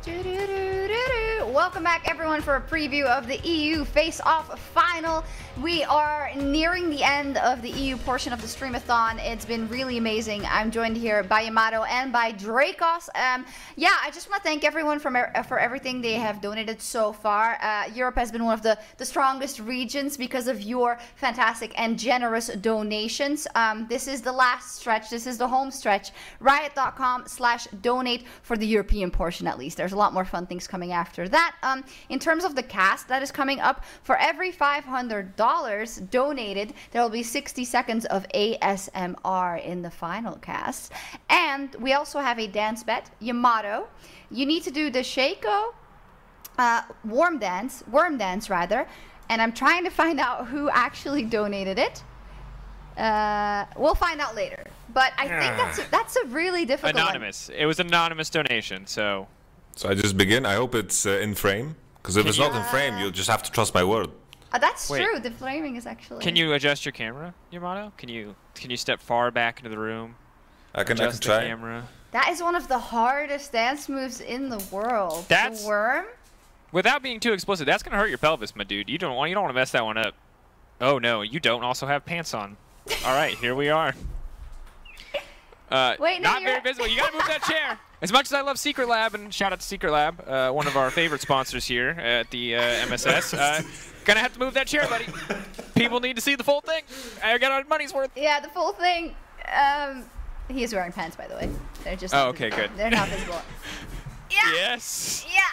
Welcome back, everyone, for a preview of the EU Face-Off Final. We are nearing the end of the EU portion of the Streamathon. It's been really amazing. I'm joined here by Yamato and by Dracos. Yeah, I just want to thank everyone for everything they have donated so far. Europe has been one of the strongest regions because of your fantastic and generous donations. This is the last stretch. This is the home stretch. Riot.com/donate for the European portion, at least. There's a lot more fun things coming after that. In terms of the cast that is coming up, for every $500 donated, there will be 60 seconds of ASMR in the final cast. And we also have a dance bet. Yamato, you need to do the Shaco worm dance rather. And I'm trying to find out who actually donated it. We'll find out later. But I think that's a really difficult Anonymous. It was an anonymous donation, so... So I just begin. I hope it's in frame, because if it's not in frame, you'll just have to trust my word. That's true. The framing is actually. Can you adjust your camera, Yamato? Can you step far back into the room? I can try. The camera. That is one of the hardest dance moves in the world. That's the worm. Without being too explicit, that's gonna hurt your pelvis, my dude. You don't want to mess that one up. Oh no, you don't also have pants on. All right, here we are. Wait, no, not very visible. You gotta move that chair. As much as I love Secret Lab, and shout out to Secret Lab, one of our favorite sponsors here at the MSS, gonna have to move that chair, buddy. People need to see the full thing. I got our money's worth. Yeah, the full thing. He is wearing pants, by the way. They're just. Oh, okay, good. They're not visible. Yeah. Yes. Yeah.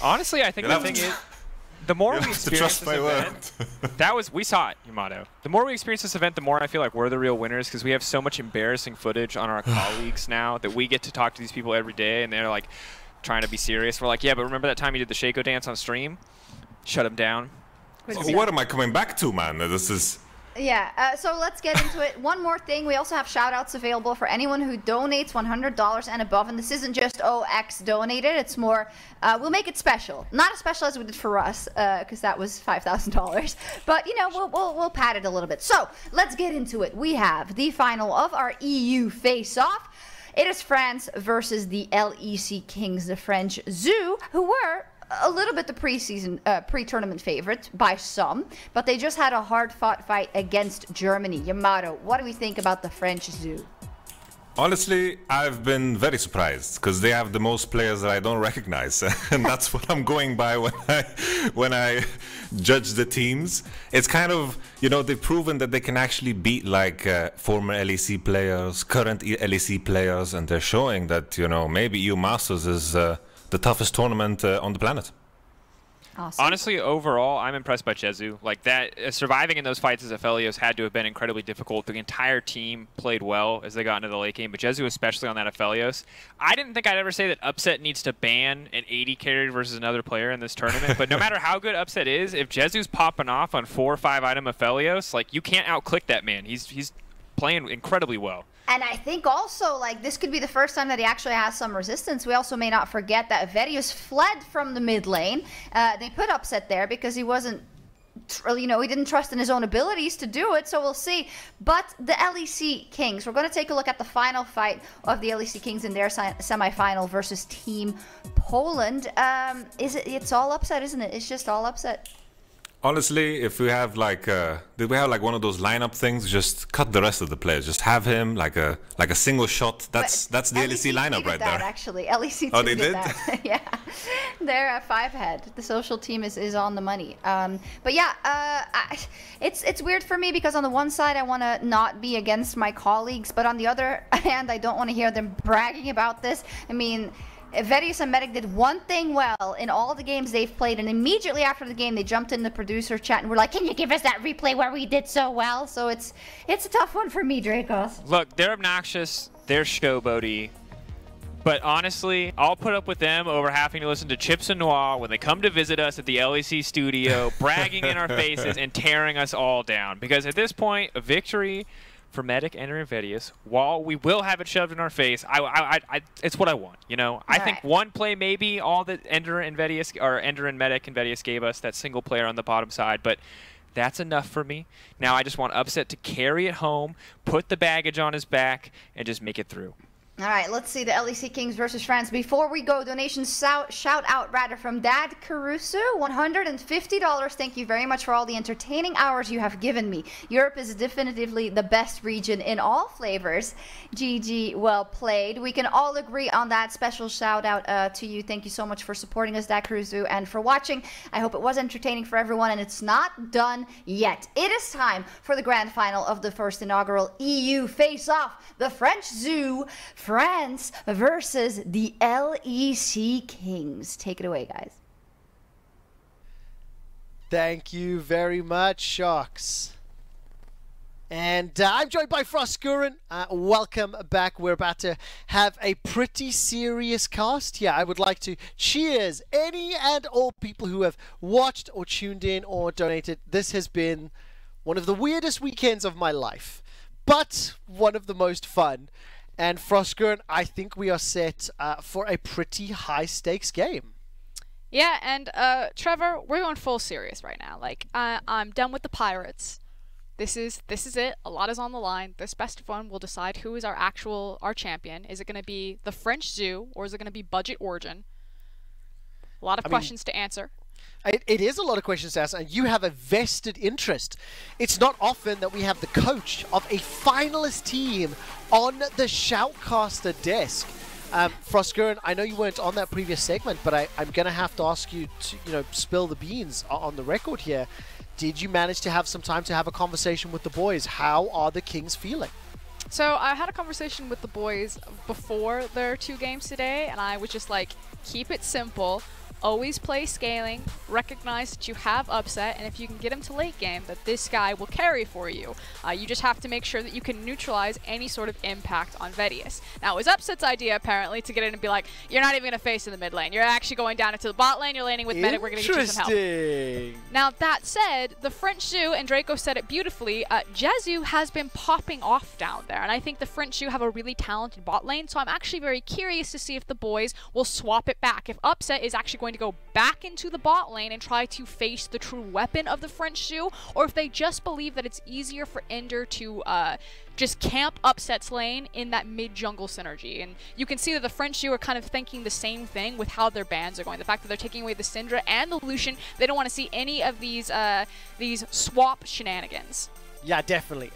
Honestly, I think the thing is, the more we experience this event, we saw it, Yamato. The more we experience this event, the more I feel like we're the real winners, because we have so much embarrassing footage on our colleagues now that we get to talk to these people every day, and they're like trying to be serious. We're like, yeah, but remember that time you did the Shaco dance on stream? Shut him down. What am I coming back to, man? This is... Yeah, so let's get into it. One more thing, we also have shout-outs available for anyone who donates $100 and above, and this isn't just OX donated, it's more, we'll make it special. Not as special as we did for us, because that was $5,000, but, you know, we'll pad it a little bit. So, let's get into it. We have the final of our EU face-off. It is France versus the LEC Kings, the French Zoo, who were a little bit the pre-tournament favorite by some, but they just had a hard-fought fight against Germany. Yamato, what do we think about the French Zoo? Honestly, I've been very surprised, because they have the most players that I don't recognize, and that's what I'm going by when I judge the teams. It's kind of, you know, they've proven that they can actually beat like former LEC players, current LEC players, and they're showing that, you know, maybe EU Masters is the toughest tournament on the planet. Awesome. Honestly, overall, I'm impressed by Jezu. Like that, surviving in those fights as Aphelios had to have been incredibly difficult. The entire team played well as they got into the late game, but Jezu especially on that Aphelios. I didn't think I'd ever say that Upset needs to ban an 80 carry versus another player in this tournament, but no matter how good Upset is, if Jezu's popping off on 4 or 5 item Aphelios, like you can't outclick that man. He's playing incredibly well. And I think also, like, this could be the first time that he actually has some resistance. We also may not forget that Verius fled from the mid lane. They put Upset there because he wasn't, you know, he didn't trust in his own abilities to do it, so we'll see. But the LEC Kings, we're going to take a look at the final fight of the LEC Kings in their semifinal versus Team Poland. It's all Upset, isn't it? It's just all Upset. Honestly, if we have like, did we have like one of those lineup things? Just cut the rest of the players. Just have him like a single shot. That's the LEC lineup right there. Actually, LEC oh, they did that. Yeah, they're a 5-head. The social team is on the money. But yeah, it's weird for me because on the one side I want to not be against my colleagues, but on the other hand I don't want to hear them bragging about this. I mean, Verius and Medic did one thing well in all the games they've played, and immediately after the game they jumped in the producer chat and were like, can you give us that replay where we did so well? So it's a tough one for me, Dracos. Look, they're obnoxious, they're showboaty, but honestly, I'll put up with them over having to listen to Chips and Noir when they come to visit us at the LEC studio, bragging in our faces and tearing us all down. Because at this point, a victory for Medic and Verius, while we will have it shoved in our face, it's what I want, you know? I think one play maybe all that Ender and Medic and Verius gave us, that single player on the bottom side, but that's enough for me. Now I just want Upset to carry it home, put the baggage on his back, and just make it through. All right, let's see the LEC Kings versus France. Before we go, donations shout out rather from Dad Caruso, $150. Thank you very much for all the entertaining hours you have given me. Europe is definitively the best region in all flavors. GG, well played. We can all agree on that. Special shout out to you. Thank you so much for supporting us, Dad Caruso, and for watching. I hope it was entertaining for everyone, and it's not done yet. It is time for the grand final of the first inaugural EU face-off. The French Zoo, France versus the LEC Kings. Take it away, guys. Thank you very much, Shocks. And I'm joined by Froskuren. Welcome back. We're about to have a pretty serious cast. Yeah, I would like to cheers any and all people who have watched or tuned in or donated. This has been one of the weirdest weekends of my life, but one of the most fun. And Froskuren, I think we are set for a pretty high-stakes game. Yeah, and Trevor, we're going full serious right now. Like, I'm done with the Pirates. This is it. A lot is on the line. This best of one will decide who is our champion. Is it going to be the French Zoo, or is it going to be Budget Origin? A lot of questions to answer. It is a lot of questions to ask, and you have a vested interest. It's not often that we have the coach of a finalist team on the Shoutcaster desk. Froskuren, I know you weren't on that previous segment, but I'm going to have to ask you to, spill the beans on the record here. Did you manage to have some time to have a conversation with the boys? How are the Kings feeling? So I had a conversation with the boys before their 2 games today, and I was just like, keep it simple. Always play scaling, recognize that you have upset, and if you can get him to late game, that this guy will carry for you. You just have to make sure that you can neutralize any sort of impact on Vedius. Now, it was Upset's idea, apparently, to get in and be like, you're not even going to face in the mid lane. You're actually going down into the bot lane, you're laning with Medic, we're going to get you some help. Now, that said, the French Zoo, and Draco said it beautifully, Jezu has been popping off down there, and I think the French Zoo have a really talented bot lane, so I'm actually very curious to see if the boys will swap it back. If Upset is actually going to go back into the bot lane and try to face the true weapon of the French Zoo, or if they just believe that it's easier for Ender to just camp Upset's lane in that mid-jungle synergy. And you can see that the French Zoo are kind of thinking the same thing with how their bans are going. The fact that they're taking away the Syndra and the Lucian, they don't want to see any of these swap shenanigans. Yeah, definitely.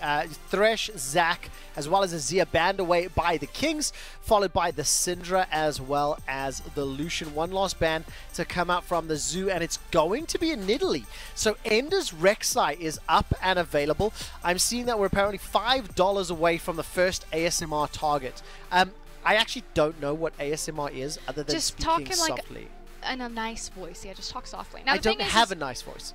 Thresh, Zac, as well as Azir banned away by the Kings, followed by the Syndra as well as the Lucian. One last ban to come out from the Zoo, and it's going to be in Italy. So Ender's Rek'Sai is up and available. I'm seeing that we're apparently $5 away from the first ASMR target. I actually don't know what ASMR is, other than just speaking talking softly. Like in a nice voice. Yeah, just talk softly. Now, I don't have a nice voice.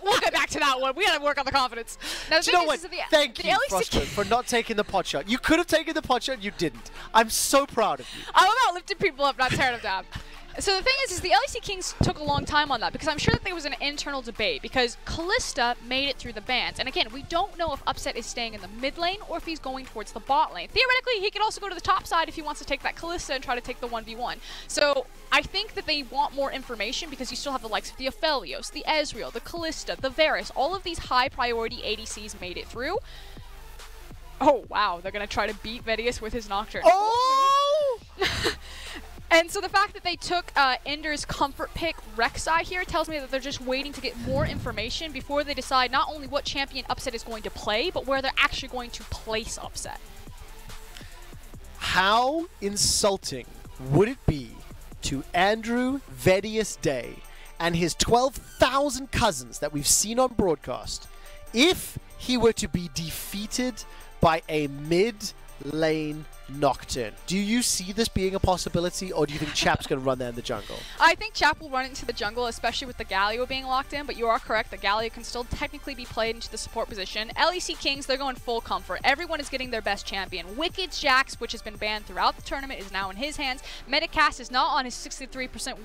We'll get back to that one. We gotta work on the confidence. Now, Do you know what? Thank you, Froskuren, for not taking the pot shot. You could have taken the pot shot, you didn't. I'm so proud of you. I'm about lifting people up, not tearing them down. So the thing is the LEC Kings took a long time on that, because I'm sure that there was an internal debate, because Kalista made it through the bans. And again, we don't know if Upset is staying in the mid lane or if he's going towards the bot lane. Theoretically, he could also go to the top side if he wants to take that Kalista and try to take the 1v1. So I think that they want more information, because you still have the likes of the Aphelios, the Ezreal, the Kalista, the Varus. All of these high priority ADCs made it through. Oh, wow. They're going to try to beat Vedius with his Nocturne. Oh! And so the fact that they took Ender's comfort pick Rek'Sai here tells me that they're just waiting to get more information before they decide not only what champion Upset is going to play, but where they're actually going to place Upset. How insulting would it be to Andrew Vedius Day and his 12,000 cousins that we've seen on broadcast if he were to be defeated by a mid-lane Nocturne? Do you see this being a possibility, or do you think Chap's going to run there in the jungle? I think Chap will run into the jungle, especially with the Galio being locked in, but you are correct, the Galio can still technically be played into the support position. LEC Kings, they're going full comfort. Everyone is getting their best champion. Wicked's Jax, which has been banned throughout the tournament, is now in his hands. Metacast is not on his 63%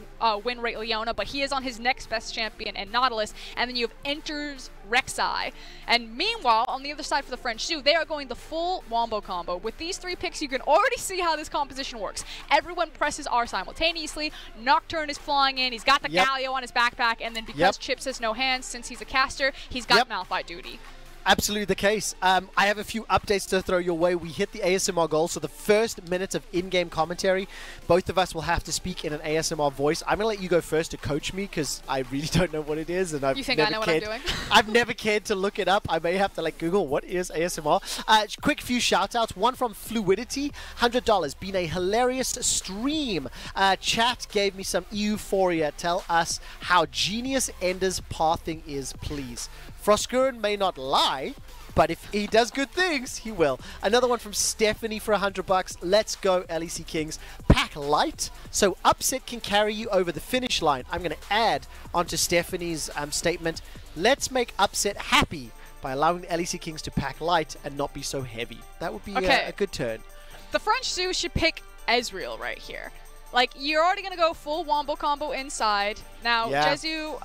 win rate Leona, but he is on his next best champion and Nautilus. And then you have Ender's Rek'Sai. And meanwhile, on the other side for the French Zoo, they are going the full wombo combo. With these 3 picks, you can already see how this composition works. Everyone presses R simultaneously. Nocturne is flying in. He's got the Galio on his backpack. And then because Chips has no hands, since he's a caster, he's got Malphite duty. absolutely the case. I have a few updates to throw your way. We hit the ASMR goal, so the first minutes of in-game commentary, both of us will have to speak in an ASMR voice. I'm going to let you go first to coach me, because I really don't know what it is, and I've You think never I know cared. what I'm doing? I've never cared to look it up. I may have to like Google what is ASMR. Quick few shout-outs. One from Fluidity, $100. Been a hilarious stream. Chat gave me some euphoria. Tell us how genius Ender's pathing is, please. Froskuren may not lie, but if he does good things, he will. Another one from Stephanie for $100. Let's go, LEC Kings. Pack light, so upset can carry you over the finish line. I'm going to add onto Stephanie's statement. Let's make upset happy by allowing the LEC Kings to pack light and not be so heavy. That would be a good turn. The French Zoo should pick Ezreal right here. Like, you're already going to go full Wombo combo inside. Now, Jezu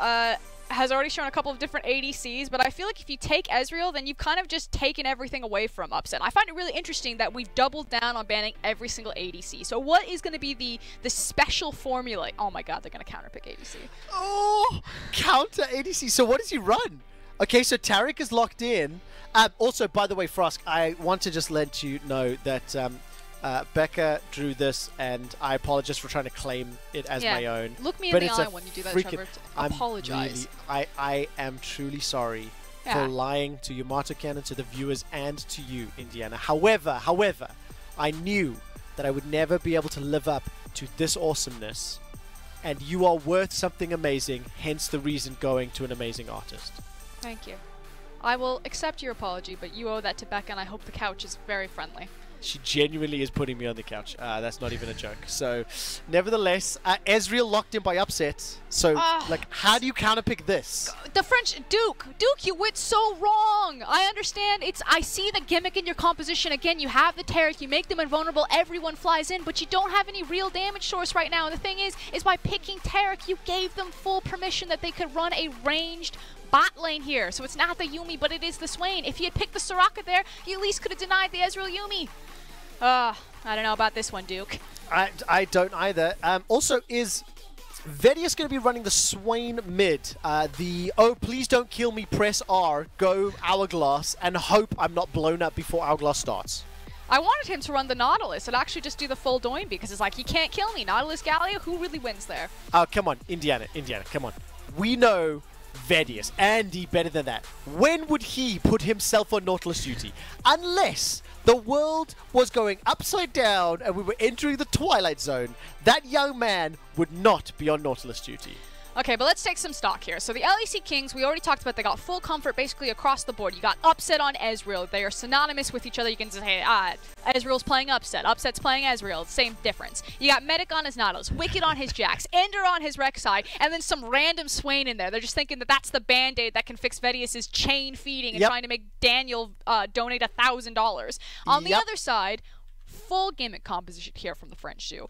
has already shown a couple of different ADCs, but I feel like if you take Ezreal, then you've kind of just taken everything away from Upset. I find it really interesting that we've doubled down on banning every single ADC. So what is going to be the special formula? Oh my god, they're going to counterpick ADC. Oh, counter ADC. So what does he run? Okay, so Taric is locked in. Also, by the way, Frosk, I want to just let you know that Becca drew this, and I apologize for trying to claim it as my own. Look me in the eye when you do that, Trevor. Apologize. I am truly sorry for lying to Yamato Cannon, to the viewers, and to you, Indiana. However, I knew that I would never be able to live up to this awesomeness, and you are worth something amazing, hence the reason going to an amazing artist. Thank you. I will accept your apology, but you owe that to Becca, and I hope the couch is very friendly. She genuinely is putting me on the couch. That's not even a joke. So, nevertheless, Ezreal locked in by upset. So, like, how do you counterpick this? The French Duke, you went so wrong. I understand. I see the gimmick in your composition. Again, you have the Taric, you make them invulnerable, everyone flies in, but you don't have any real damage source right now. And the thing is by picking Taric, you gave them full permission that they could run a ranged bot lane here. So it's not the Yuumi, but it is the Swain. If you had picked the Soraka there, you at least could have denied the Ezreal Yuumi. I don't know about this one, Duke. I don't either. Also, is Vedius going to be running the Swain mid? Oh, please don't kill me, press R, go Hourglass, and hope I'm not blown up before Hourglass starts. I wanted him to run the Nautilus and actually just do the full Doin because it's like, he can't kill me. Nautilus, Galio, who really wins there? Oh, come on, Indiana, come on. We know Vedius, Andy better than that. When would he put himself on Nautilus duty? Unless the world was going upside down and we were entering the Twilight Zone, that young man would not be on Nautilus duty. Okay, but let's take some stock here. So the LEC Kings, we already talked about, they got full comfort basically across the board. You got Upset on Ezreal. They are synonymous with each other. You can say, Ezreal's playing Upset. Upset's playing Ezreal. Same difference. You got Medic on his Nautilus, Wicked on his Jax, Ender on his Rek'Sai, and then some random Swain in there. They're just thinking that that's the Band-Aid that can fix Vedius's chain feeding and trying to make Daniel donate $1,000. On the other side, full gimmick composition here from the French Zoo.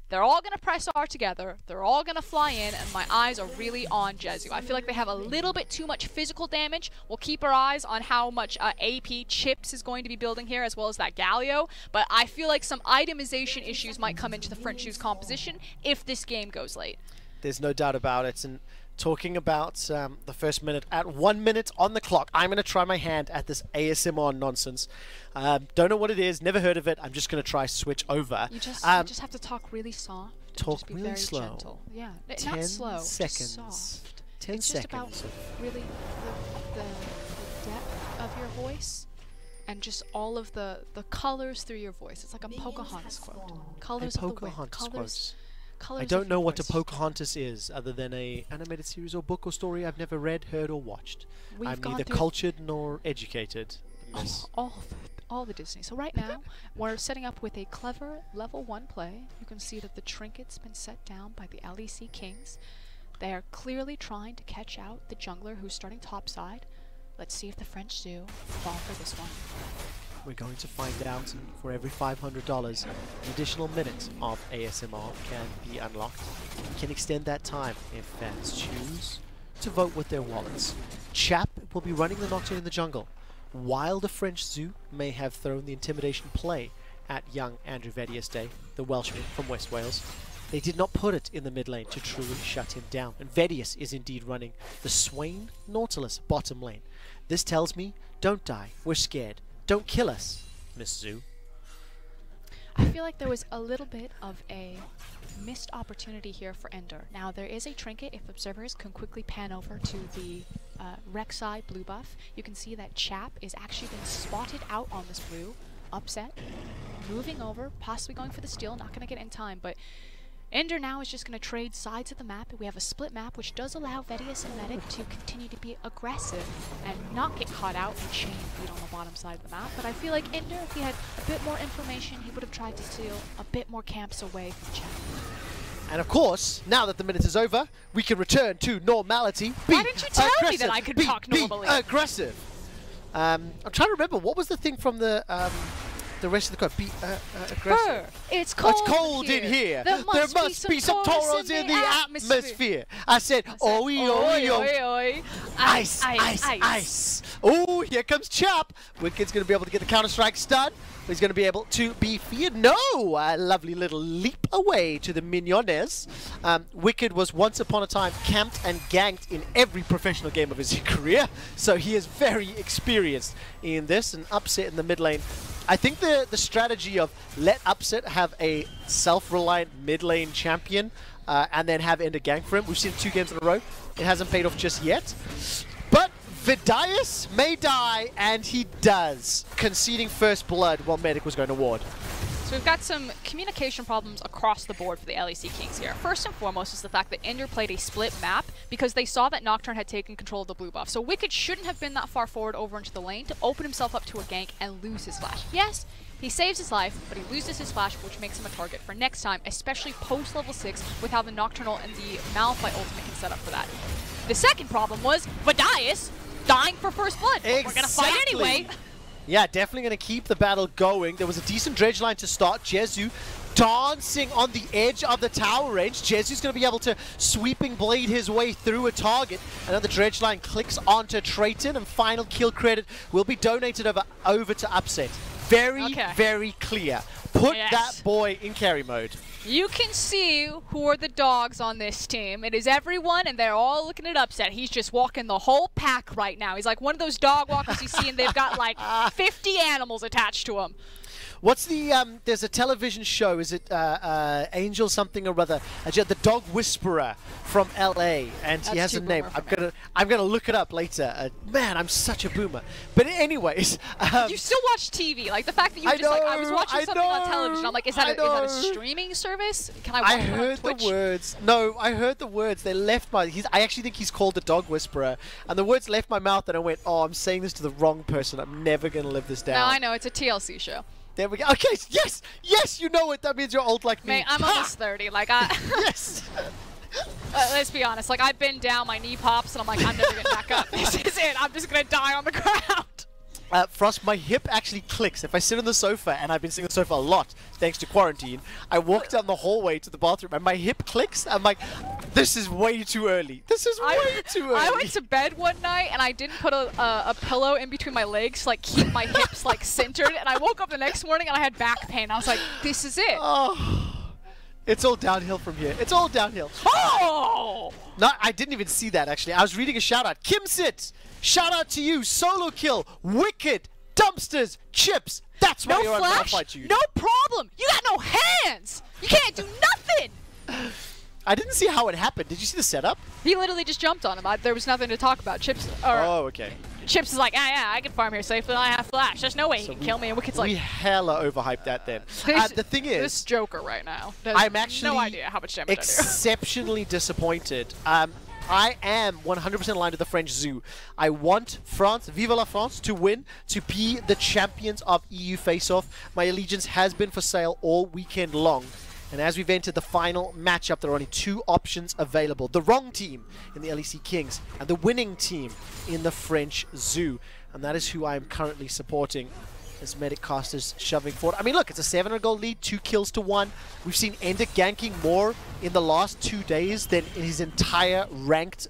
They're all going to press R together, they're all going to fly in, and my eyes are really on Jezu. I feel like they have a little bit too much physical damage. We'll keep our eyes on how much AP Chips is going to be building here, as well as that Galio, but I feel like some itemization issues might come into the French Zoo's composition if this game goes late. There's no doubt about it, and talking about the first minute, at 1 minute on the clock, I'm going to try my hand at this ASMR nonsense. Don't know what it is, never heard of it. I'm just going to try switch over. You just have to talk really soft. Talk just be really very slow. Gentle. Yeah, 10 not slow, seconds. just soft. 10 it's seconds. Just about really the depth of your voice and just all of the colors through your voice. It's like a Pocahontas quote. Colors of the wind. Colors. I don't know what a Pocahontas is, other than a animated series or book or story I've never read, heard, or watched. I'm neither cultured nor educated. All the Disney. So right now, we're setting up with a clever level 1 play. You can see that the trinket's been set down by the LEC Kings. They are clearly trying to catch out the jungler who's starting topside. Let's see if the French Zoo fall for this one. We're going to find out, and for every $500, an additional minute of ASMR can be unlocked. You can extend that time if fans choose to vote with their wallets. Chap will be running the Nocturne in the jungle, while the French Zoo may have thrown the intimidation play at young Andrew Vedius Day, the Welshman from West Wales. They did not put it in the mid lane to truly shut him down, and Vedius is indeed running the Swain Nautilus bottom lane. This tells me, don't die. We're scared. Don't kill us, Miss Zoo. I feel like there was a little bit of a missed opportunity here for Ender. Now, there is a trinket if observers can quickly pan over to the Rek'Sai blue buff. You can see that Chap is actually been spotted out on this blue. Upset. Moving over, possibly going for the steal. Not going to get in time, but Ender now is just going to trade sides of the map. We have a split map, which does allow Vedius and Medic to continue to be aggressive and not get caught out and chain feed on the bottom side of the map. But I feel like Ender, if he had a bit more information, he would have tried to steal a bit more camps away from Chap. And of course, now that the minute is over, we can return to normality. Why didn't you tell me that I could talk normally? Aggressive. I'm trying to remember, what was the thing from the rest of the code? Be aggressive. It's cold, It's cold in here. There must be some Tauros in the atmosphere. I said, oi, oi, oi. Ice, ice, ice. Oh, here comes Chap. Wicked's going to be able to get the Counter-Strike stun. He's going to be able to be feared. No! A lovely little leap away to the Mignonnes. Wicked was once upon a time camped and ganked in every professional game of his career, so he is very experienced in this. An Upset in the mid lane. I think the strategy of let Upset have a self-reliant mid lane champion and then have Ender gank for him. We've seen 2 games in a row. It hasn't paid off just yet. But Vedius may die, and he does, conceding first blood while Medic was going to ward. So we've got some communication problems across the board for the LEC Kings here. First and foremost is the fact that Ender played a split map because they saw that Nocturne had taken control of the blue buff. So Wicked shouldn't have been that far forward over into the lane to open himself up to a gank and lose his flash. Yes, he saves his life, but he loses his flash, which makes him a target for next time, especially post level 6 with how the Nocturnal and the Malphite ultimate can set up for that. The second problem was Vedius dying for first blood. Exactly. We're gonna fight anyway. Yeah, definitely going to keep the battle going. There was a decent dredge line to start. Jezu dancing on the edge of the tower range. Jezu's going to be able to sweeping blade his way through a target. And then the dredge line clicks onto Trayton, and final kill credit will be donated over to Upset. Very clear. Put that boy in carry mode. You can see who are the dogs on this team. It is everyone, and they're all looking at Upset. He's just walking the whole pack right now. He's like one of those dog walkers you see, and they've got like 50 animals attached to him. What's the, there's a television show, is it Angel something or other? The Dog Whisperer from LA, and he has a name. I'm gonna look it up later. Man, I'm such a boomer. But anyways. You still watch TV, like the fact that you just like, I was watching something on television, I'm like, is that a streaming service? Can I watch it on Twitch? The words. No, I heard the words. They left my, I actually think he's called the Dog Whisperer, and the words left my mouth and I went, oh, I'm saying this to the wrong person. I'm never gonna live this down. No, I know, it's a TLC show. There we go. Okay, yes, you know it. That means you're old like me. Mate, I'm almost 30. Like, yes. Let's be honest. Like, I've been down, my knee pops, and I'm like, I'm never getting back up. This is it. I'm just gonna die on the ground. Frost, my hip actually clicks. If I sit on the sofa, and I've been sitting on the sofa a lot thanks to quarantine, I walk down the hallway to the bathroom, and my hip clicks. I'm like, this is way too early. This is way too early. I went to bed one night, and I didn't put a pillow in between my legs to like keep my hips like centered, and I woke up the next morning and I had back pain. I was like, this is it. Oh, it's all downhill from here. It's all downhill. Oh! No, I didn't even see that actually. I was reading a shout out. Kimsit, shout out to you. Solo kill, Wicked, dumpsters, chips. That's why you're on Malphite, you. No problem. You got no hands. You can't do nothing. I didn't see how it happened. Did you see the setup? He literally just jumped on him. There was nothing to talk about. Chips. Oh, okay. Chips is like, yeah, I can farm here safely. I have flash. There's no way he can kill me. And Wicked's like, we hella overhyped that then. The thing is, this Joker right now. I'm actually no idea how much damage exceptionally disappointed. I am 100% aligned with the French Zoo. I want France, Vive la France, to win, to be the champions of EU face-off. My allegiance has been for sale all weekend long. And as we've entered the final matchup, there are only 2 options available. The wrong team in the LEC Kings and the winning team in the French Zoo. And that is who I am currently supporting as Medic casters shoving forward. I mean, look, it's a 700 gold lead, 2 kills to 1. We've seen Ender ganking more in the last 2 days than in his entire ranked,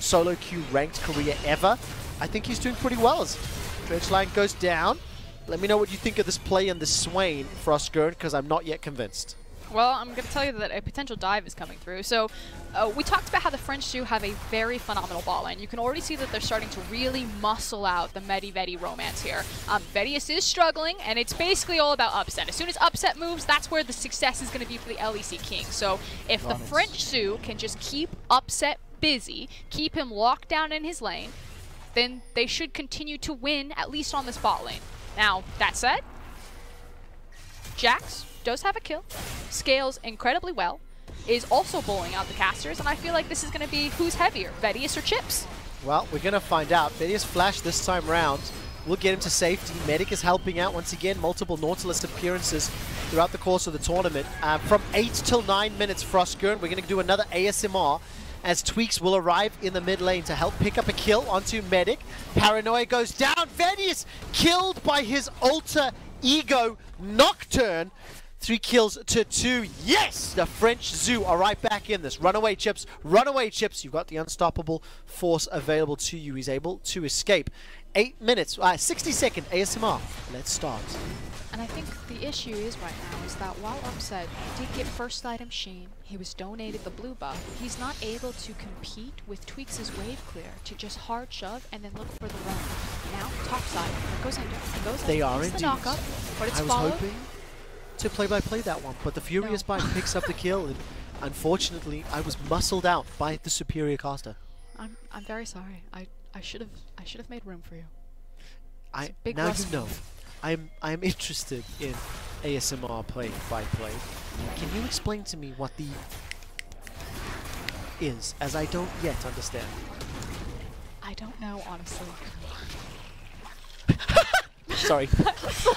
solo queue ranked career ever. I think he's doing pretty well as Dredge line goes down. Let me know what you think of this play and the Swain, Frostgurn, because I'm not yet convinced. Well, I'm going to tell you that a potential dive is coming through. So we talked about how the French do have a very phenomenal ball lane. You can already see that they're starting to really muscle out the Medi-Vedi romance here. Vedius is struggling, and it's basically all about upset. As soon as upset moves, that's where the success is going to be for the LEC King. So if the French Zoo can just keep upset busy, keep him locked down in his lane, then they should continue to win, at least on this bot lane. Now, that said, Jax does have a kill, scales incredibly well, is also bowling out the casters, and I feel like this is going to be who's heavier, Vedius or Chips? Well, we're going to find out. Vedius flash this time round. We'll get him to safety. Medic is helping out once again. Multiple Nautilus appearances throughout the course of the tournament. From 8 till 9 minutes, Frostgurn. We're going to do another ASMR as Tweaks will arrive in the mid lane to help pick up a kill onto Medic. Paranoia goes down. Vedius killed by his alter ego Nocturne. 3 kills to 2. Yes! The French Zoo are right back in this. Runaway Chips. Runaway Chips. You've got the unstoppable force available to you. He's able to escape. 8 minutes. 60-second ASMR. Let's start. And I think the issue is right now is that while Upset did get first item Sheen, he was donated the blue buff, he's not able to compete with Tweaks' wave clear to just hard shove and then look for the run. Now, top side, it goes under, it goes under. They are it's indeed. the knockup, but it's I was followed. hoping to play-by-play that one, but the Furious Bite picks up the kill, and unfortunately, I was muscled out by the superior caster. I'm very sorry. I should have made room for you. Now you know. I'm interested in ASMR play-by-play. Can you explain to me what the is, as I don't yet understand? I don't know, honestly. Sorry.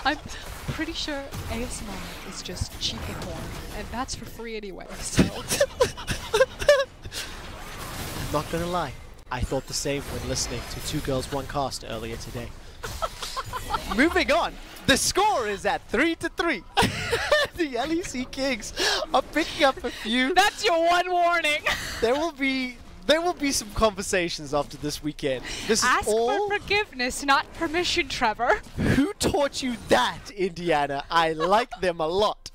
I'm pretty sure ASMR is just cheaper porn, and that's for free anyway, so... I'm not gonna lie. I thought the same when listening to Two Girls One Cast earlier today. Moving on, the score is at 3-3. The LEC Kings are picking up a few. That's your one warning! There will be some conversations after this weekend. This Ask is all. for forgiveness, not permission, Trevor. Who taught you that, Indiana? I like them a lot.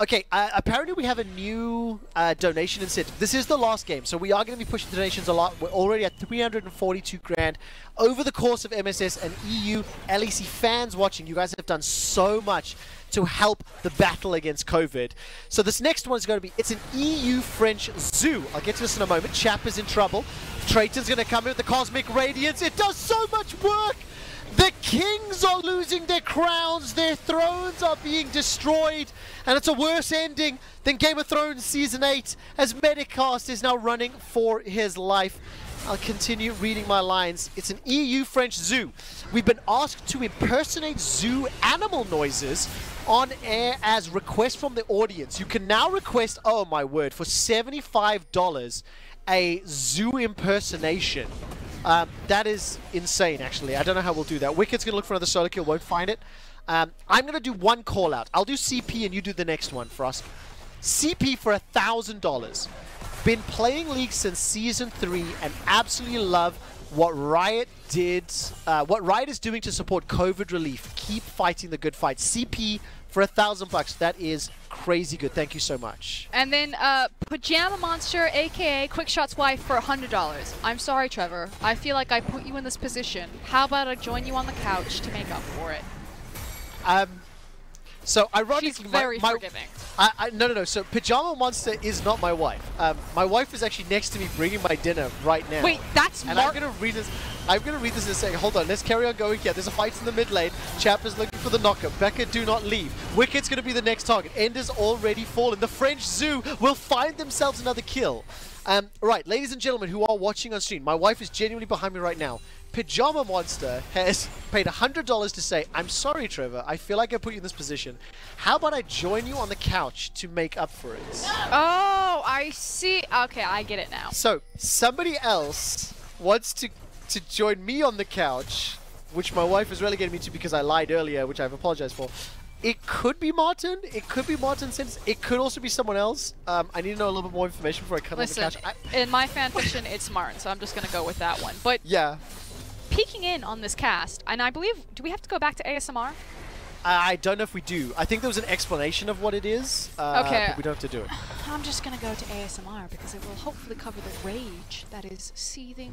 Okay, apparently we have a new donation incentive. This is the last game, so we are going to be pushing donations a lot. We're already at 342 grand. Over the course of MSS and EU LEC fans watching, you guys have done so much to help the battle against COVID. So this next one is going to be, it's an EU French Zoo. I'll get to this in a moment. Chap is in trouble. Traitor's going to come in with the Cosmic Radiance. It does so much work! The Kings are losing their crowns, their thrones are being destroyed, and it's a worse ending than Game of Thrones Season 8, as Medicast is now running for his life. I'll continue reading my lines. It's an EU French Zoo. We've been asked to impersonate zoo animal noises on air as requests from the audience. You can now request, oh my word, for $75 a zoo impersonation. That is insane, actually. I don't know how we'll do that. Wicked's going to look for another solo kill, won't find it. I'm going to do one call out. I'll do CP and you do the next one for us. CP for $1,000. Been playing League since Season 3 and absolutely love what Riot did, what Riot is doing to support COVID relief. Keep fighting the good fight. CP for $1,000. That is crazy good. Thank you so much. And then Pajama Monster, aka Quickshot's wife, for $100. I'm sorry, Trevor. I feel like I put you in this position. How about I join you on the couch to make up for it? So ironically, she's very forgiving. No. So Pajama Monster is not my wife. My wife is actually next to me bringing my dinner right now. Wait, that's and I'm gonna read this. I'm gonna read this in a second. Hold on. Let's carry on going here. There's a fight in the mid lane. Chap is looking for the knocker. Becca, do not leave. Wicked's gonna be the next target. Ender's already fallen. The French Zoo will find themselves another kill. Right, ladies and gentlemen who are watching on stream, my wife is genuinely behind me right now. Pajama Monster has paid $100 to say, I'm sorry, Trevor, I feel like I put you in this position. How about I join you on the couch to make up for it? Oh, I see. Okay, I get it now. So, somebody else wants to join me on the couch, which my wife is relegating me to because I lied earlier, which I've apologized for. It could be Martin. It could be Martin since it could also be someone else. I need to know a little bit more information before I come on the couch. In my fanfiction, it's Martin, so I'm just going to go with that one. But yeah. Peeking in on this cast, and I believe, do we have to go back to ASMR? I don't know if we do. I think there was an explanation of what it is, Okay. but we don't have to do it. I'm just gonna go to ASMR because it will hopefully cover the rage that is seething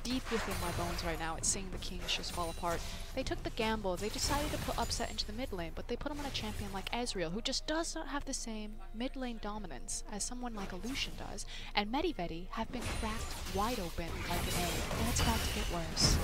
deep within my bones right now. It's seeing the Kings just fall apart. They took the gamble. They decided to put Upset into the mid lane, but they put him on a champion like Ezreal, who just does not have the same mid lane dominance as someone like Illusion does. And Medivedi have been cracked wide open like an egg, and it's about to get worse.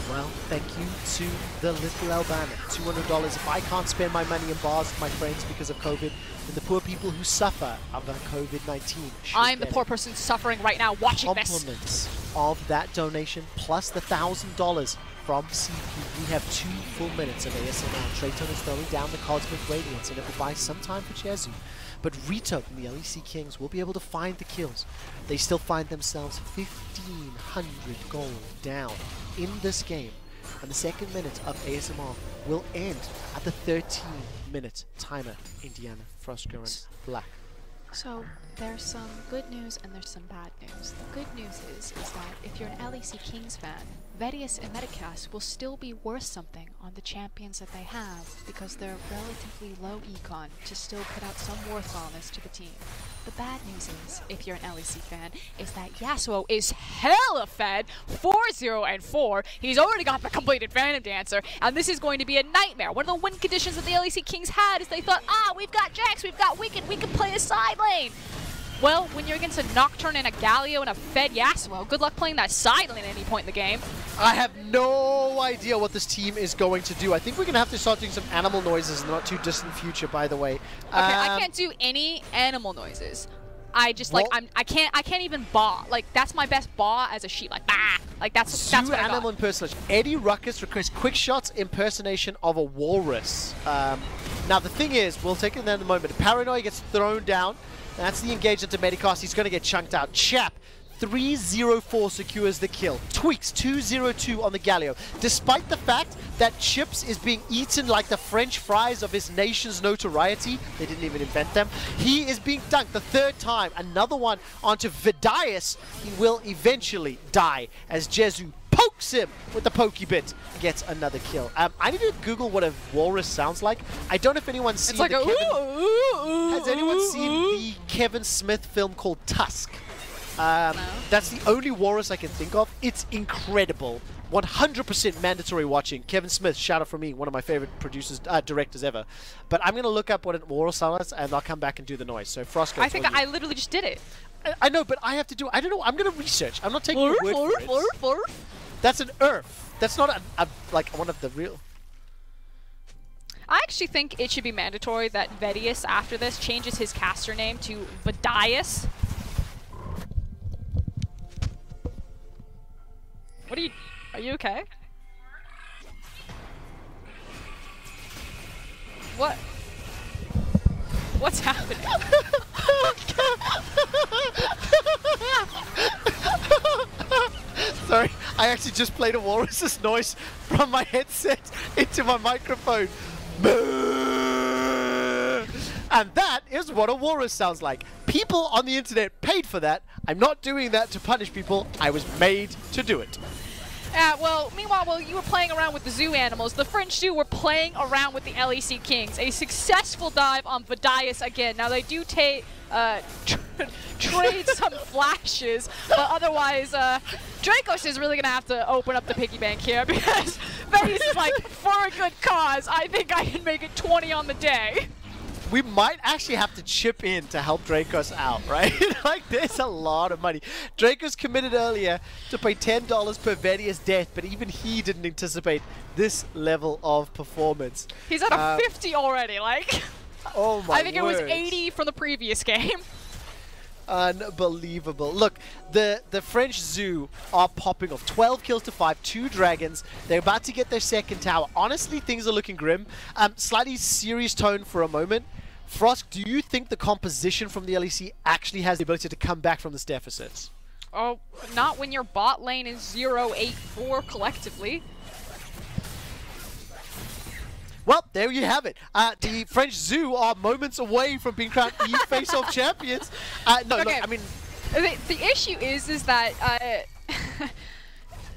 Well, thank you to the little Albana. $200. If I can't spend my money in bars with my friends because of COVID, then the poor people who suffer under COVID-19 should I'm the get poor it. person suffering right now watching this. Compliments of that donation plus the $1,000 from CP. We have 2 full minutes of ASMR. Trayton is throwing down the Cosmic Radiance, and it will buy some time for Jezu. But Rito and the LEC Kings will be able to find the kills. They still find themselves 1,500 gold down in this game. And the second minute of ASMR will end at the 13-minute timer. Indiana, Frostgurren, Black. So there's some good news and there's some bad news. The good news is that if you're an LEC Kings fan, Vedius and Metacast will still be worth something on the champions that they have because they're relatively low econ to still put out some worthwhileness to the team. The bad news is, if you're an LEC fan, is that Yasuo is hella fed 4-0 and 4. He's already got the completed Phantom Dancer, and this is going to be a nightmare. One of the win conditions that the LEC Kings had is they thought, we've got Jax, we've got Wicked, we can play a side lane. Well, when you're against a Nocturne and a Galio and a fed Yasuo, good luck playing that side lane at any point in the game. I have no idea what this team is going to do. I think we're going to have to start doing some animal noises in the not too distant future, by the way. Okay, I can't do any animal noises. I just like I can't even baw. Like that's my best baw as a sheep. Like bah. Like that's what I animal got. impersonation. Eddie Ruckus requests quick shots impersonation of a walrus. Now the thing is, we'll take it in a moment. Paranoia gets thrown down. That's the engagement to Medicast. He's going to get chunked out. Chap 304 secures the kill. Tweaks 202 on the Galio. Despite the fact that Chips is being eaten like the French fries of his nation's notoriety, they didn't even invent them, he is being dunked the 3rd time. Another one onto Vidius. He will eventually die as Jezu pokes him with the pokey bit. Gets another kill. I need to Google what a walrus sounds like. I don't know if anyone's seen It's like Has anyone seen the Kevin Smith film called Tusk? No. That's the only walrus I can think of. It's incredible. 100% mandatory watching. Kevin Smith, shout out from me, one of my favorite producers, directors ever. But I'm going to look up what a walrus sounds like, and I'll come back and do the noise. So Frosco, I think I literally just did it. I know, but I have to do. I don't know. I'm going to research. I'm not taking your word for it. That's an earth. That's not like one of the real. I actually think it should be mandatory that Vedius, after this, changes his caster name to Vidius. What are you okay? What's happening? Sorry, I actually just played a walrus's noise from my headset into my microphone. And that is what a walrus sounds like. People on the internet paid for that. I'm not doing that to punish people. I was made to do it. Well, meanwhile, while you were playing around with the zoo animals, the French zoo were playing around with the LEC Kings. A successful dive on Vidius again. Now, they do trade some flashes, but otherwise, Dracos is really going to have to open up the piggy bank here because Vidius is like, for a good cause, I think I can make it 20 on the day. We might actually have to chip in to help Dracos out, right? Like, there's a lot of money. Dracos committed earlier to pay $10 per Vedius death, but even he didn't anticipate this level of performance. He's at a 50 already, like. Oh my I think words. it was 80 from the previous game. Unbelievable. Look, the French zoo are popping off. 12 kills to 5, 2 dragons. They're about to get their second tower. Honestly, things are looking grim. Slightly serious tone for a moment. Frost, do you think the composition from the LEC actually has the ability to come back from this deficit? Oh, not when your bot lane is 0-8-4 collectively. Well, there you have it. The French zoo are moments away from being crowned E-Face-Off champions. No, okay. look, I mean... The issue is that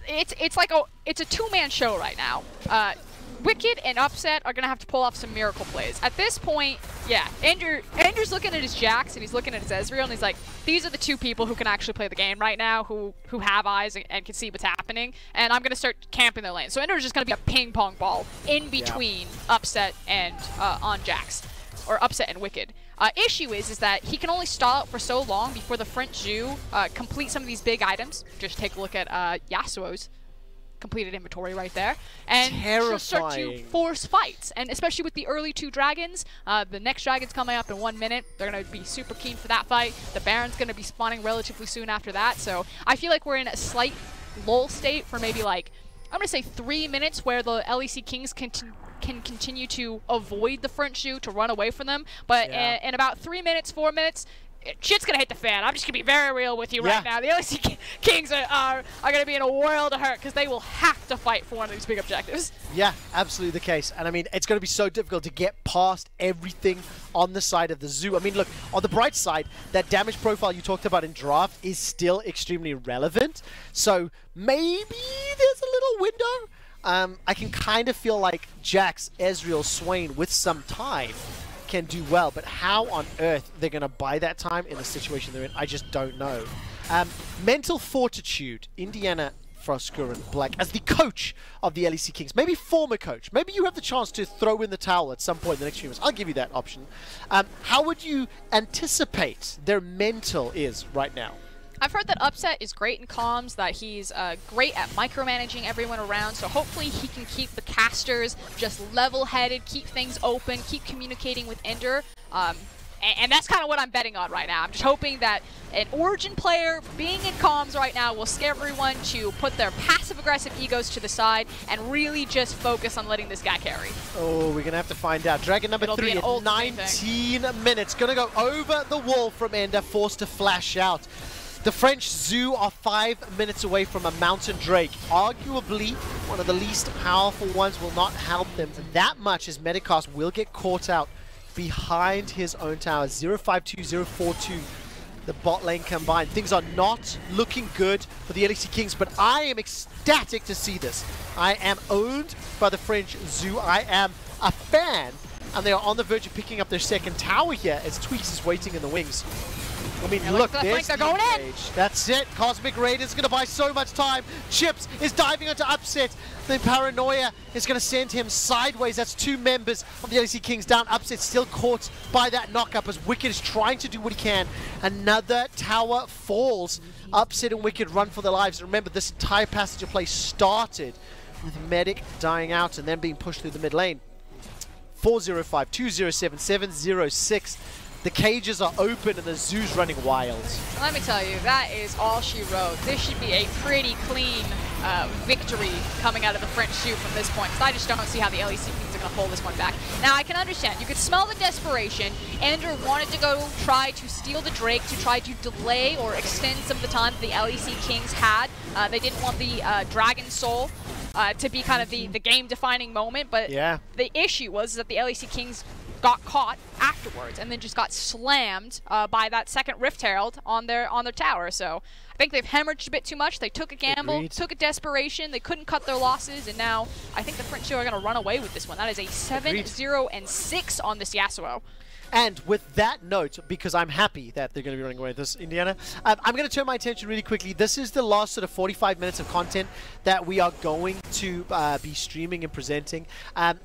it's like it's a two-man show right now. Wicked and Upset are going to have to pull off some miracle plays. At this point, yeah, Andrew's looking at his Jax and he's looking at his Ezreal and he's like, these are the two people who can actually play the game right now, who have eyes and can see what's happening, and I'm going to start camping their lane. So Andrew's just going to be a ping pong ball in between Upset and on Jax, or Upset and Wicked. Issue is that he can only stall out for so long before the French Zoo complete some of these big items. Just take a look at Yasuo's completed inventory right there, and just start to force fights. And especially with the early 2 dragons, the next dragon's coming up in 1 minute. They're going to be super keen for that fight. The Baron's going to be spawning relatively soon after that. So I feel like we're in a slight lull state for maybe like, I'm going to say 3 minutes, where the LEC Kings can continue to avoid the French Zoo, to run away from them. But in about 3 minutes, 4 minutes, shit's gonna hit the fan. I'm just gonna be very real with you right now. The LEC Kings are gonna be in a world of hurt because they will have to fight for one of these big objectives. Yeah, absolutely the case. And I mean, it's gonna be so difficult to get past everything on the side of the Zoo. I mean, look, on the bright side, that damage profile you talked about in draft is still extremely relevant. So maybe there's a little window. I can kind of feel like Jax, Ezreal, Swain with some time can do well, but how on earth they're going to buy that time in the situation they're in, I just don't know. Mental fortitude, Indiana Froskuren Black, as the coach of the LEC Kings, maybe former coach, maybe you have the chance to throw in the towel at some point in the next few months. I'll give you that option. How would you anticipate their mental is right now? I've heard that Upset is great in comms, that he's great at micromanaging everyone around, so hopefully he can keep the casters just level-headed, keep things open, keep communicating with Ender. And that's kind of what I'm betting on right now. I'm just hoping that an Origin player being in comms right now will scare everyone to put their passive-aggressive egos to the side and really just focus on letting this guy carry. Oh, we're going to have to find out. Dragon number 3 at 19 minutes. Going to go over the wall from Ender, forced to flash out. The French Zoo are 5 minutes away from a Mountain Drake. Arguably, one of the least powerful ones, will not help them that much, as Medicast will get caught out behind his own tower. 052, 042, the bot lane combined. Things are not looking good for the LEC Kings, but I am ecstatic to see this. I am owned by the French Zoo. I am a fan, and they are on the verge of picking up their second tower here as Tweaks is waiting in the wings. I mean, look, there's the engage. That's it. Cosmic Raider's going to buy so much time. Chips is diving onto Upset. Then Paranoia is going to send him sideways. That's 2 members of the LEC Kings down. Upset still caught by that knockup as Wicked is trying to do what he can. Another tower falls. Upset and Wicked run for their lives. Remember, this entire passage of play started with Medic dying out and then being pushed through the mid lane. 405, 207, 706. The cages are open and the Zoo's running wild. Let me tell you, that is all she wrote. This should be a pretty clean victory coming out of the French Zoo from this point, because I just don't see how the LEC Kings are going to pull this one back. Now, I can understand. You could smell the desperation. Andrew wanted to go try to steal the Drake, to try to delay or extend some of the time that the LEC Kings had. They didn't want the Dragon Soul to be kind of the game-defining moment, but the issue was that the LEC Kings got caught afterwards and then just got slammed by that second Rift Herald on their tower. So I think they've hemorrhaged a bit too much. They took a gamble, took a desperation. They couldn't cut their losses, and now I think the French are going to run away with this one. That is a 7-0-6 on this Yasuo. And with that note, because I'm happy that they're going to be running away with this, Indiana, I'm going to turn my attention really quickly. This is the last sort of 45 minutes of content that we are going to be streaming and presenting.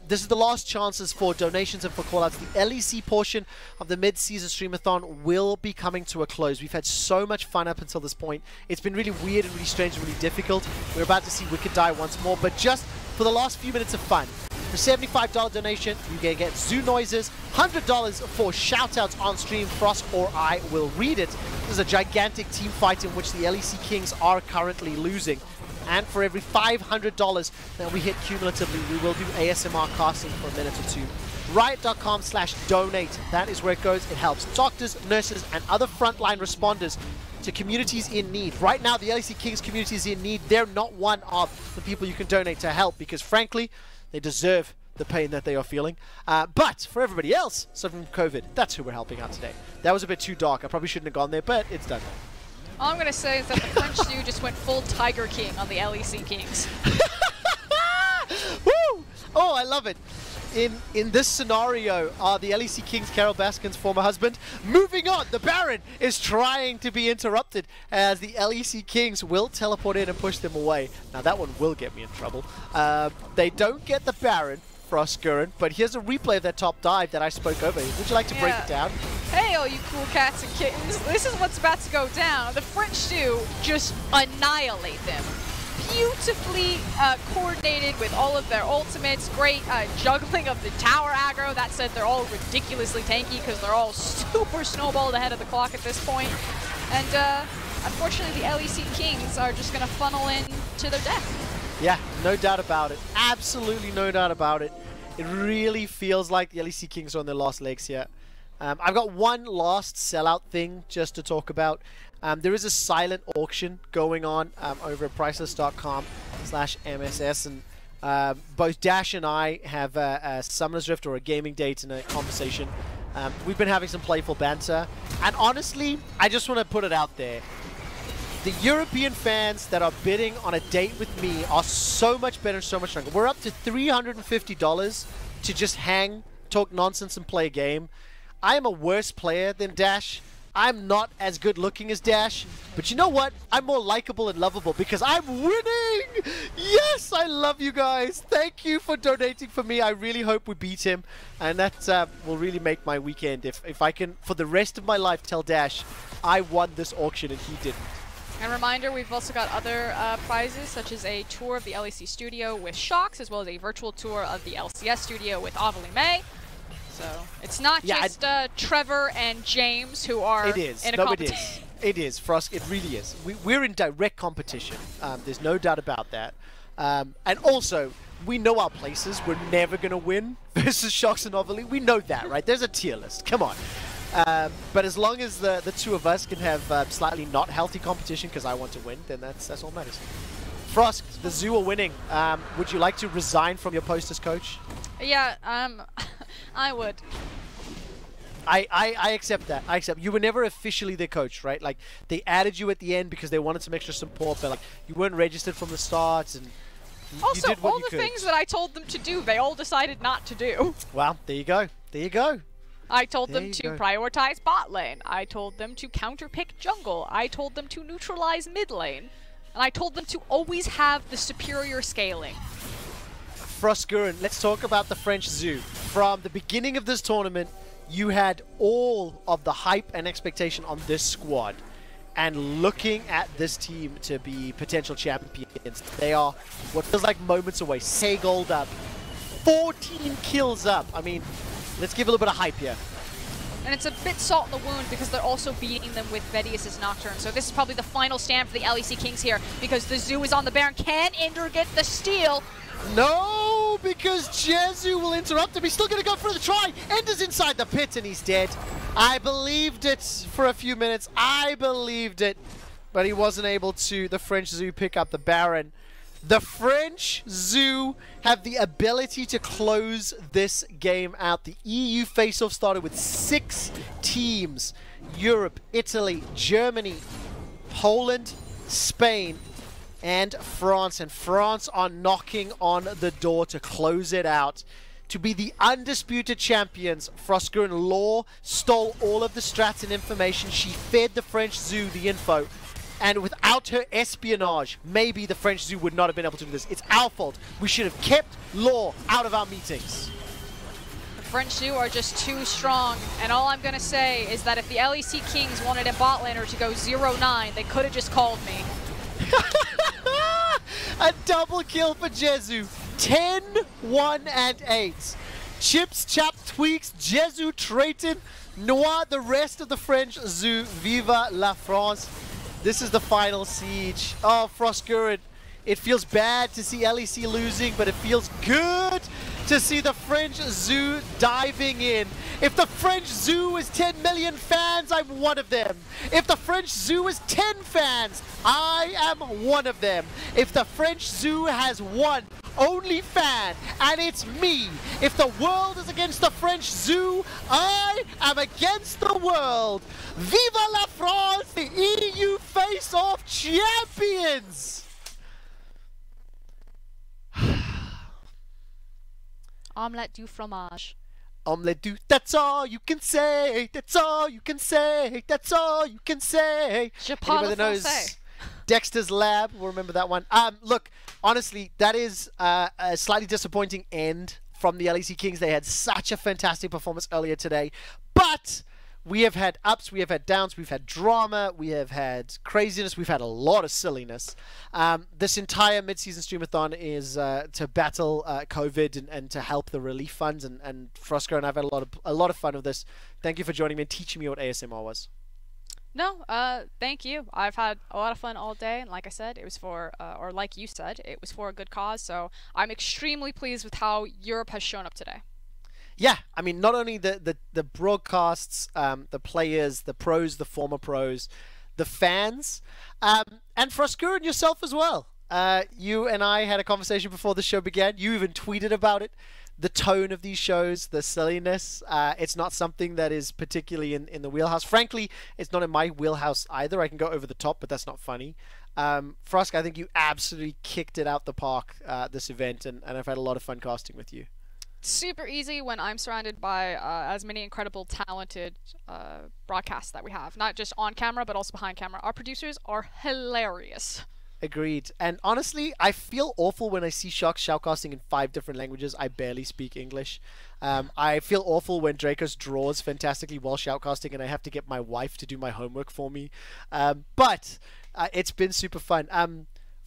This is the last chances for donations and for callouts. The LEC portion of the Mid-Season Streamathon will be coming to a close. We've had so much fun up until this point. It's been really weird and really strange and really difficult. We're about to see Wicked die once more, but just for the last few minutes of fun, for $75 donation, you can get Zoo noises, $100 for shoutouts on stream. Frost or I will read it. This is a gigantic team fight in which the LEC Kings are currently losing. And for every $500 that we hit cumulatively, we will do ASMR casting for a minute or two. Riot.com/donate. That is where it goes. It helps doctors, nurses, and other frontline responders to communities in need. Right now, the LEC Kings community is in need. They're not one of the people you can donate to help because, frankly, they deserve the pain that they are feeling. But for everybody else suffering from COVID, that's who we're helping out today. That was a bit too dark. I probably shouldn't have gone there, but it's done. All I'm going to say is that the French Zoo just went full Tiger King on the LEC Kings. Woo! Oh, I love it. In this scenario, are the LEC Kings, Carol Baskin's former husband, moving on. The Baron is trying to be interrupted as the LEC Kings will teleport in and push them away. Now that one will get me in trouble. They don't get the Baron, Frostgurren, but here's a replay of that top dive that I spoke over. Would you like to break it down? Hey, all you cool cats and kittens. This is what's about to go down. The French do just annihilate them. Beautifully coordinated with all of their ultimates. Great juggling of the tower aggro. That said, they're all ridiculously tanky because they're all super snowballed ahead of the clock at this point. And unfortunately, the LEC Kings are just going to funnel in to their death. Yeah, no doubt about it. Absolutely no doubt about it. It really feels like the LEC Kings are on their last legs here. I've got one last sellout thing just to talk about. There is a silent auction going on over at priceless.com/MSS, and both Dash and I have a Summoner's Rift or a gaming date in a conversation. We've been having some playful banter, and honestly, I just want to put it out there. The European fans that are bidding on a date with me are so much better, so much stronger. We're up to $350 to just hang, talk nonsense, and play a game. I am a worse player than Dash. I'm not as good looking as Dash, but you know what? I'm more likable and lovable because I'm winning! Yes, I love you guys. Thank you for donating for me. I really hope we beat him, and that will really make my weekend if I can, for the rest of my life, tell Dash I won this auction and he didn't. And reminder, we've also got other prizes, such as a tour of the LEC studio with Shox, as well as a virtual tour of the LCS studio with Avilee May. So it's not just Trevor and James who are in a competition. It is, Frost. It really is. We're in direct competition. There's no doubt about that. And also, we know our places. We're never going to win versus Shox and Avilee. We know that, right? There's a tier list. Come on. But as long as the two of us can have slightly not healthy competition because I want to win, then that's all that matters. Frost, the Zoo are winning. Would you like to resign from your post as coach? Yeah, I would. I accept that. I accept. You were never officially their coach, right? Like, they added you at the end because they wanted some extra support, but like, you weren't registered from the start, and also, you did what all the things that I told them to do, they all decided not to do. Well, there you go. There you go. I told them to prioritize bot lane. I told them to counterpick jungle. I told them to neutralize mid lane. And I told them to always have the superior scaling. Frostgurren, let's talk about the French Zoo. From the beginning of this tournament, you had all of the hype and expectation on this squad. And looking at this team to be potential champions, they are what feels like moments away. Say gold up. 14 kills up. I mean, let's give a little bit of hype here. And it's a bit salt in the wound because they're also beating them with Vedius' Nocturne. So this is probably the final stand for the LEC Kings here because the Zoo is on the Baron. Can Inder get the steal? No, because Jezu will interrupt him. He's still going to go for the try. Ender's inside the pit and he's dead. I believed it for a few minutes. I believed it. But he wasn't able to, the French Zoo, pick up the Baron. The French Zoo have the ability to close this game out. The EU face-off started with 6 teams. Europe, Italy, Germany, Poland, Spain, and France. And France are knocking on the door to close it out. To be the undisputed champions, Frostgurren Law stole all of the strats and information. She fed the French Zoo the info. And without her espionage, maybe the French Zoo would not have been able to do this. It's our fault. We should have kept Law out of our meetings. The French Zoo are just too strong. And all I'm going to say is that if the LEC Kings wanted a bot laner to go 0-9, they could have just called me. A double kill for Jezu. 10, 1, and 8. Chips, Chap, Tweaks, Jezu, Trayton, Noir, the rest of the French Zoo. Viva la France. This is the final siege. Oh, Frostgurren, it feels bad to see LEC losing, but it feels good to see the French Zoo diving in. If the French Zoo is 10 million fans, I'm one of them. If the French Zoo is 10 fans, I am one of them. If the French Zoo has one only fan, and it's me. If the world is against the French Zoo, I am against the world. Viva la France, the EU face-off champions! Omelette du fromage. Omelette du. That's all you can say. That's all you can say. That's all you can say. Je parle Anybody that knows français. Dexter's Lab will remember that one. Look, honestly, that is a slightly disappointing end from the LEC Kings. They had such a fantastic performance earlier today, but we have had ups, we have had downs, we've had drama, we have had craziness, we've had a lot of silliness. This entire mid-season streamathon is to battle COVID and to help the relief funds. And Frosco and I've had a lot of fun with this. Thank you for joining me and teaching me what ASMR was. No, thank you. I've had a lot of fun all day, and like I said, it was for, or like you said, it was for a good cause. So I'm extremely pleased with how Europe has shown up today. Yeah, I mean, not only the broadcasts, the players, the pros, the former pros, the fans, and Froskur and yourself as well. You and I had a conversation before the show began. You even tweeted about it. The tone of these shows, the silliness, it's not something that is particularly in the wheelhouse. Frankly, it's not in my wheelhouse either. I can go over the top, but that's not funny. Frosk, I think you absolutely kicked it out the park this event, and I've had a lot of fun casting with you. Super easy when I'm surrounded by as many incredible, talented broadcasts that we have. Not just on camera, but also behind camera. Our producers are hilarious. Agreed. And honestly, I feel awful when I see Sharks shoutcasting in 5 different languages. I barely speak English. I feel awful when Dracos draws fantastically while shoutcasting and I have to get my wife to do my homework for me. But it's been super fun.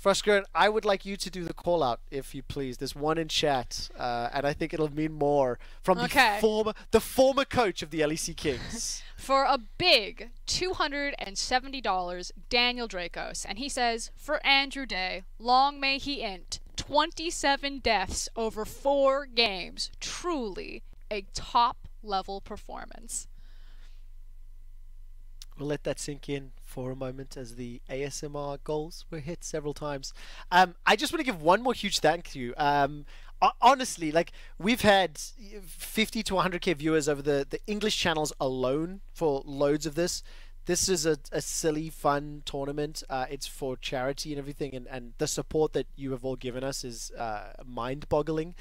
Frusker, I would like you to do the call out, if you please. There's one in chat, and I think it'll mean more from the former coach of the LEC Kings. For a big $270, Daniel Dracos, and he says, for Andrew Day, long may he int, 27 deaths over 4 games. Truly a top-level performance. We'll let that sink in for a moment as the ASMR goals were hit several times. I just want to give one more huge thank you. Honestly, like, we've had 50 to 100k viewers over the English channels alone for loads of this. This is a silly, fun tournament. It's for charity and everything, and the support that you have all given us is mind-boggling.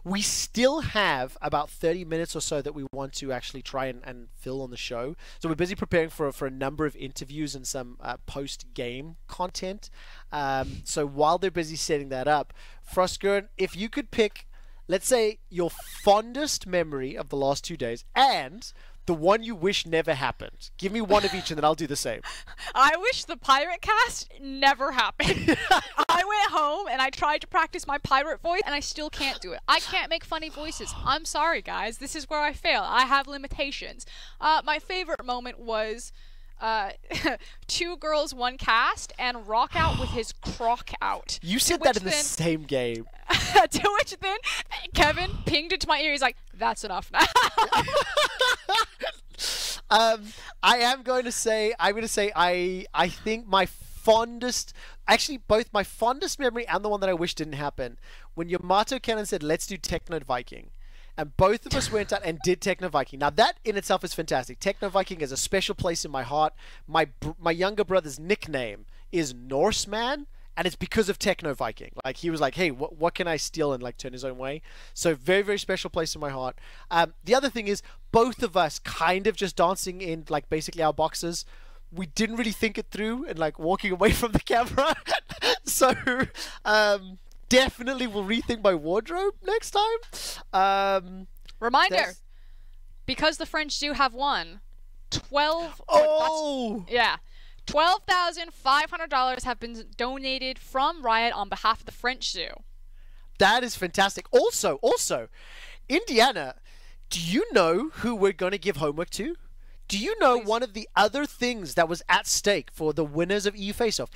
We still have about 30 minutes or so that we want to actually try and fill on the show. So we're busy preparing for a number of interviews and some post-game content. So while they're busy setting that up, Frosgurn, if you could pick, let's say, your fondest memory of the last 2 days and the one you wish never happened. Give me one of each and then I'll do the same. I wish the pirate cast never happened. I went home and I tried to practice my pirate voice and I still can't do it. I can't make funny voices. I'm sorry, guys. This is where I fail. I have limitations. My favorite moment was 2 girls, 1 cast, and Rock out with his croc out. You said that in the same game. To which then Kevin pinged into my ear. He's like, that's enough now. I'm going to say I think my fondest, actually both my fondest memory and the one that I wish didn't happen, when Yamato Cannon said, let's do Techno Viking. And both of us went out and did Techno Viking. Now that in itself is fantastic. Techno Viking has a special place in my heart. My younger brother's nickname is Norseman, and it's because of Techno Viking. Like, he was like, hey, what can I steal and like turn his own way? So very, very special place in my heart. The other thing is both of us kind of just dancing in like basically our boxes. We didn't really think it through and like walking away from the camera. So definitely will rethink my wardrobe next time. Reminder, because the French do have won, 12... Oh! Yeah. $12,500 have been donated from Riot on behalf of the French Zoo. That is fantastic. Also, Indiana, do you know who we're going to give homework to? Do you know one of the other things that was at stake for the winners of EU Face-Off?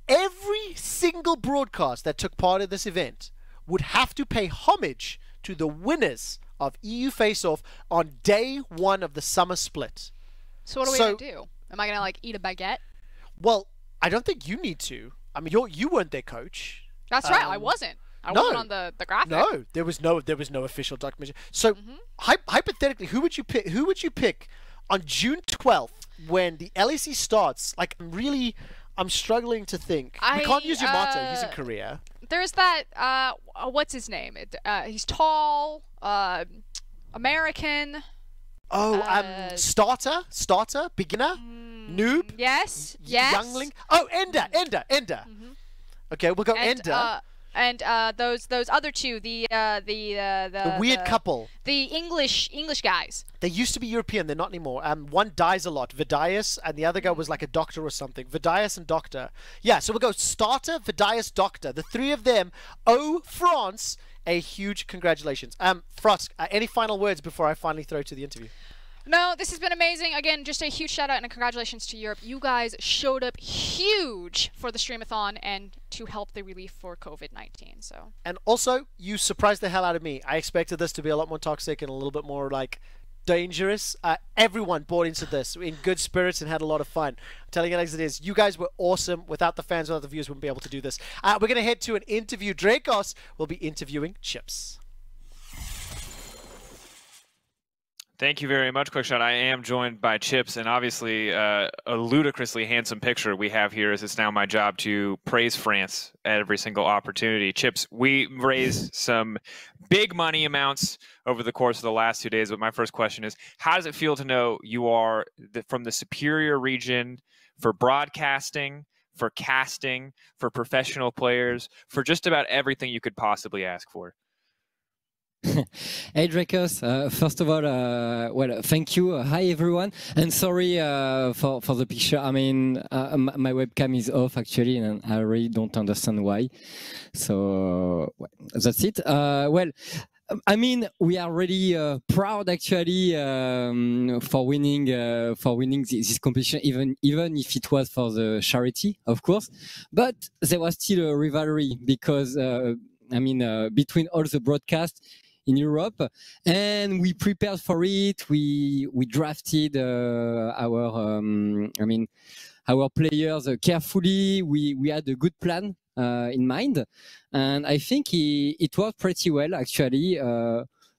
Every single broadcast that took part in this event would have to pay homage to the winners of EU Face-Off on day 1 of the summer split. So what are we going to do? Am I going to like eat a baguette? Well, I don't think you need to. I mean, you weren't their coach. That's right. I wasn't. I wasn't on the graphic. No, there was no official documentation. So hypothetically, who would you pick? Who would you pick on June 12th when the LEC starts? Like, I'm struggling to think. We can't use Yamato. He's in Korea. there's that, what's his name? He's tall, American. Oh, starter, beginner, noob. Yes. Youngling. Oh, Ender. Okay, we'll go Ender. And those other two, the weird couple. The English guys. They used to be European, they're not anymore. One dies a lot, Vidias, and the other guy was like a doctor or something. Vidias and Doctor. Yeah, so we'll go starter, Vidias, Doctor. The three of them. Oh, France, a huge congratulations. Frost, any final words before I finally throw to the interview? No, this has been amazing. Again, just a huge shout out and congratulations to Europe. You guys showed up huge for the Streamathon and to help the relief for COVID-19. So. And also, you surprised the hell out of me. I expected this to be a lot more toxic and a little bit more like dangerous. Everyone bought into this in good spirits and had a lot of fun. I'm telling you as it is. You guys were awesome. Without the fans, without the viewers, we wouldn't be able to do this. We're going to head to an interview. Dracos will be interviewing Chips. Thank you very much, Quickshot. I am joined by Chips, and obviously a ludicrously handsome picture we have here, as it's now my job to praise France at every single opportunity. Chips, we raised some big money amounts over the course of the last 2 days, but my first question is, how does it feel to know you are from the superior region for broadcasting, for casting, for professional players, for just about everything you could possibly ask for? Hey Dracos, first of all, well, thank you. Hi everyone, and sorry for the picture. I mean, my webcam is off actually, and I really don't understand why. So that's it. Well, I mean, we are really proud actually for winning this competition, even if it was for the charity, of course. But there was still a rivalry because I mean, between all the broadcasts in Europe, and we prepared for it. We drafted our players carefully. We had a good plan in mind, and I think it worked pretty well actually.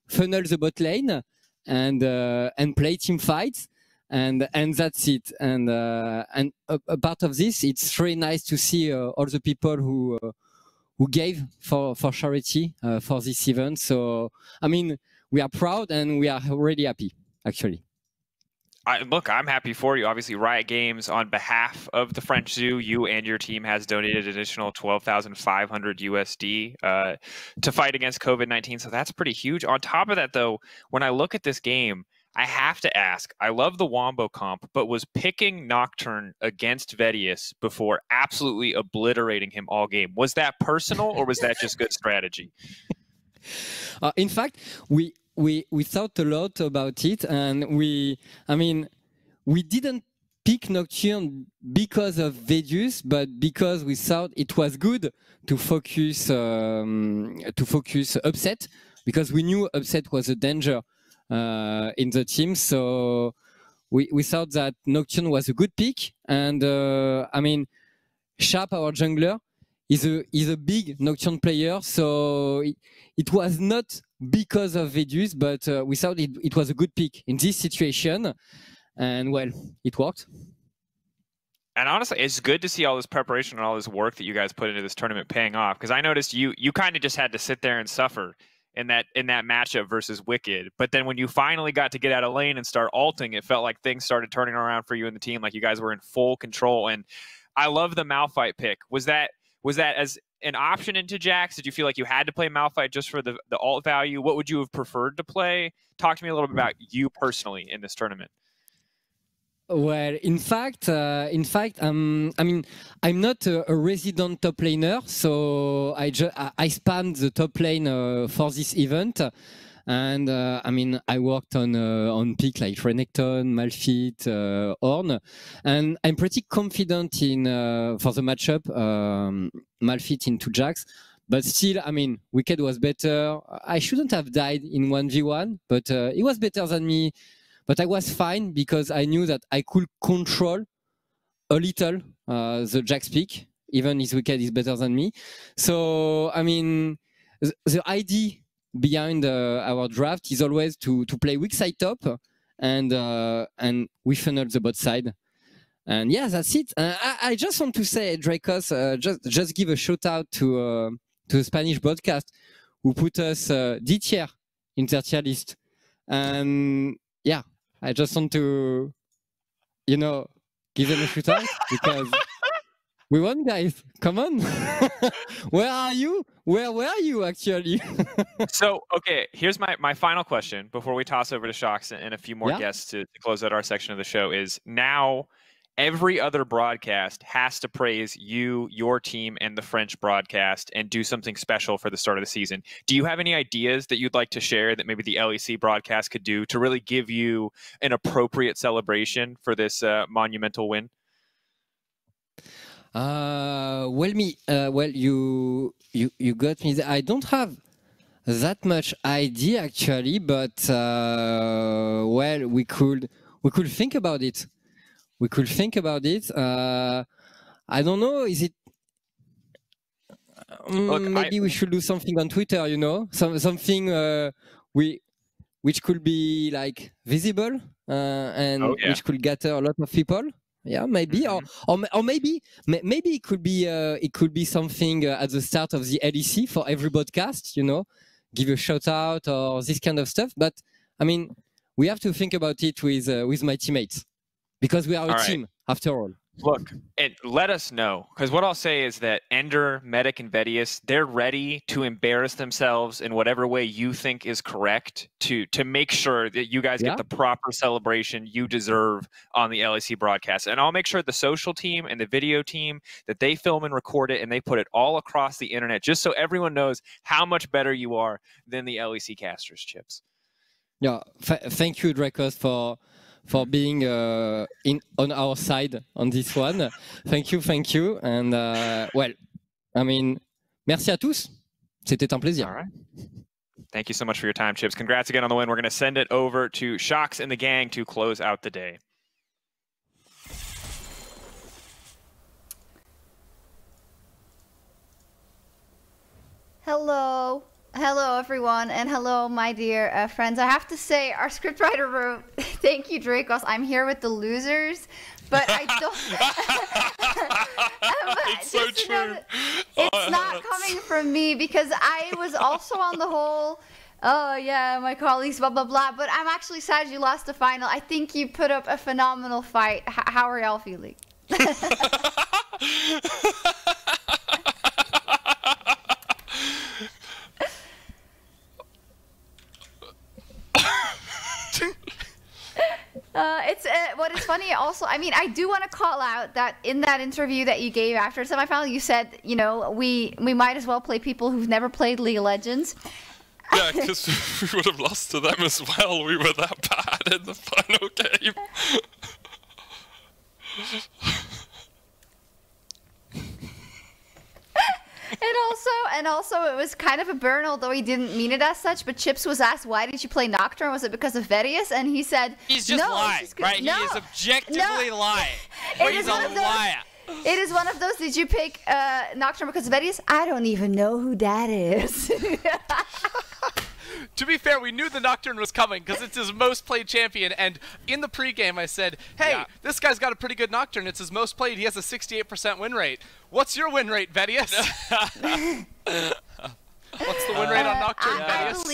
Funnel the bot lane and play team fights, and that's it. And a part of this, it's very nice to see all the people who gave for charity for this event. So, I mean, we are proud and we are really happy, actually. Look, I'm happy for you. Obviously, Riot Games, on behalf of the French Zoo, you and your team has donated an additional 12,500 USD to fight against COVID-19. So that's pretty huge. On top of that, though, when I look at this game, I have to ask, I love the Wombo comp, but was picking Nocturne against Vedius before absolutely obliterating him all game. Was that personal or was that just good strategy? In fact, we thought a lot about it, and we didn't pick Nocturne because of Vedius, but because we thought it was good to focus Upset, because we knew Upset was a danger in the team. So we thought that Nocturne was a good pick, and I mean, Sharp, our jungler, is a big Nocturne player, so it was not because of Vedius, but we thought it was a good pick in this situation, and well, it worked. And honestly, it's good to see all this preparation and all this work that you guys put into this tournament paying off, because I noticed you kind of just had to sit there and suffer in that matchup versus Wicked. But then when you finally got to get out of lane and start ulting, it felt like things started turning around for you and the team, like you guys were in full control. And I love the Malphite pick. Was that as an option into Jax? Did you feel like you had to play Malphite just for the ult value? What would you have preferred to play? Talk to me a little bit about you personally in this tournament. Well, in fact, I mean, I'm not a resident top laner, so I spammed the top lane for this event, and I mean, I worked on pick like Renekton, Malphite, Ornn, and I'm pretty confident in for the matchup Malphite into Jax. But still, I mean, Wicked was better. I shouldn't have died in 1v1, but he was better than me. But I was fine because I knew that I could control a little the Jax pick, even his Wicked is better than me. So, I mean, the idea behind our draft is always to play weak side top and we funnel the bot side. And yeah, that's it. I just want to say, Dracos, just give a shout out to to the Spanish broadcast who put us D tier in their tier list. And yeah, I just want to, you know, give them a shout out because we won, guys. Come on. Where are you? Where were you actually? So, okay, here's my final question before we toss over to Shocks and a few more guests to close out our section of the show is now every other broadcast has to praise you, your team, and the French broadcast and do something special for the start of the season. Do you have any ideas that you'd like to share that maybe the LEC broadcast could do to really give you an appropriate celebration for this monumental win? Well, you got me. I don't have that much idea actually, but well, we could think about it. We could think about it. I don't know. Is it? Maybe we should do something on Twitter. You know, something which could be like visible and which could gather a lot of people. Yeah, maybe, or maybe it could be something at the start of the LEC for every broadcast. You know, give a shout out or this kind of stuff. But I mean, we have to think about it with my teammates because we are a team after all. Look, let us know, because what I'll say is that Ender, Medic, and Vedius, they're ready to embarrass themselves in whatever way you think is correct to make sure that you guys get the proper celebration you deserve on the LEC broadcast. And I'll make sure the social team and the video team that they film and record it and they put it all across the internet just so everyone knows how much better you are than the LEC casters, Chips. Yeah, thank you, Dracos, for being on our side on this one. Thank you. And well, I mean, merci à tous. C'était un plaisir. All right. Thank you so much for your time, Chips. Congrats again on the win. We're going to send it over to Shocks and the gang to close out the day. Hello. Hello, everyone, and hello, my dear friends. I have to say, our scriptwriter wrote, thank you, Dracos, I'm here with the losers, but I don't... It's so true. It's not coming from me, because I was also on the whole, oh, yeah, my colleagues, blah, blah, blah, but I'm actually sad you lost the final. I think you put up a phenomenal fight. How are y'all feeling? What is funny also, I mean, I do want to call out that in that interview that you gave after the semifinal, you said, you know, we might as well play people who've never played League of Legends. Yeah, because we would have lost to them as well. We were that bad in the final game. And also, it was kind of a burn, although he didn't mean it as such. But Chips was asked, "Why did you play Nocturne? Was it because of Vedius?" And he said, "He's just no, lying, right? No, he is objectively lying. He's a liar." It is one of those. Did you pick Nocturne because of Vedius? I don't even know who that is. To be fair, we knew the Nocturne was coming because it's his most played champion, and in the pregame I said, hey, this guy's got a pretty good Nocturne. It's his most played. He has a 68% win rate. What's your win rate, Vedius? What's the win rate on Nocturne, Vedius?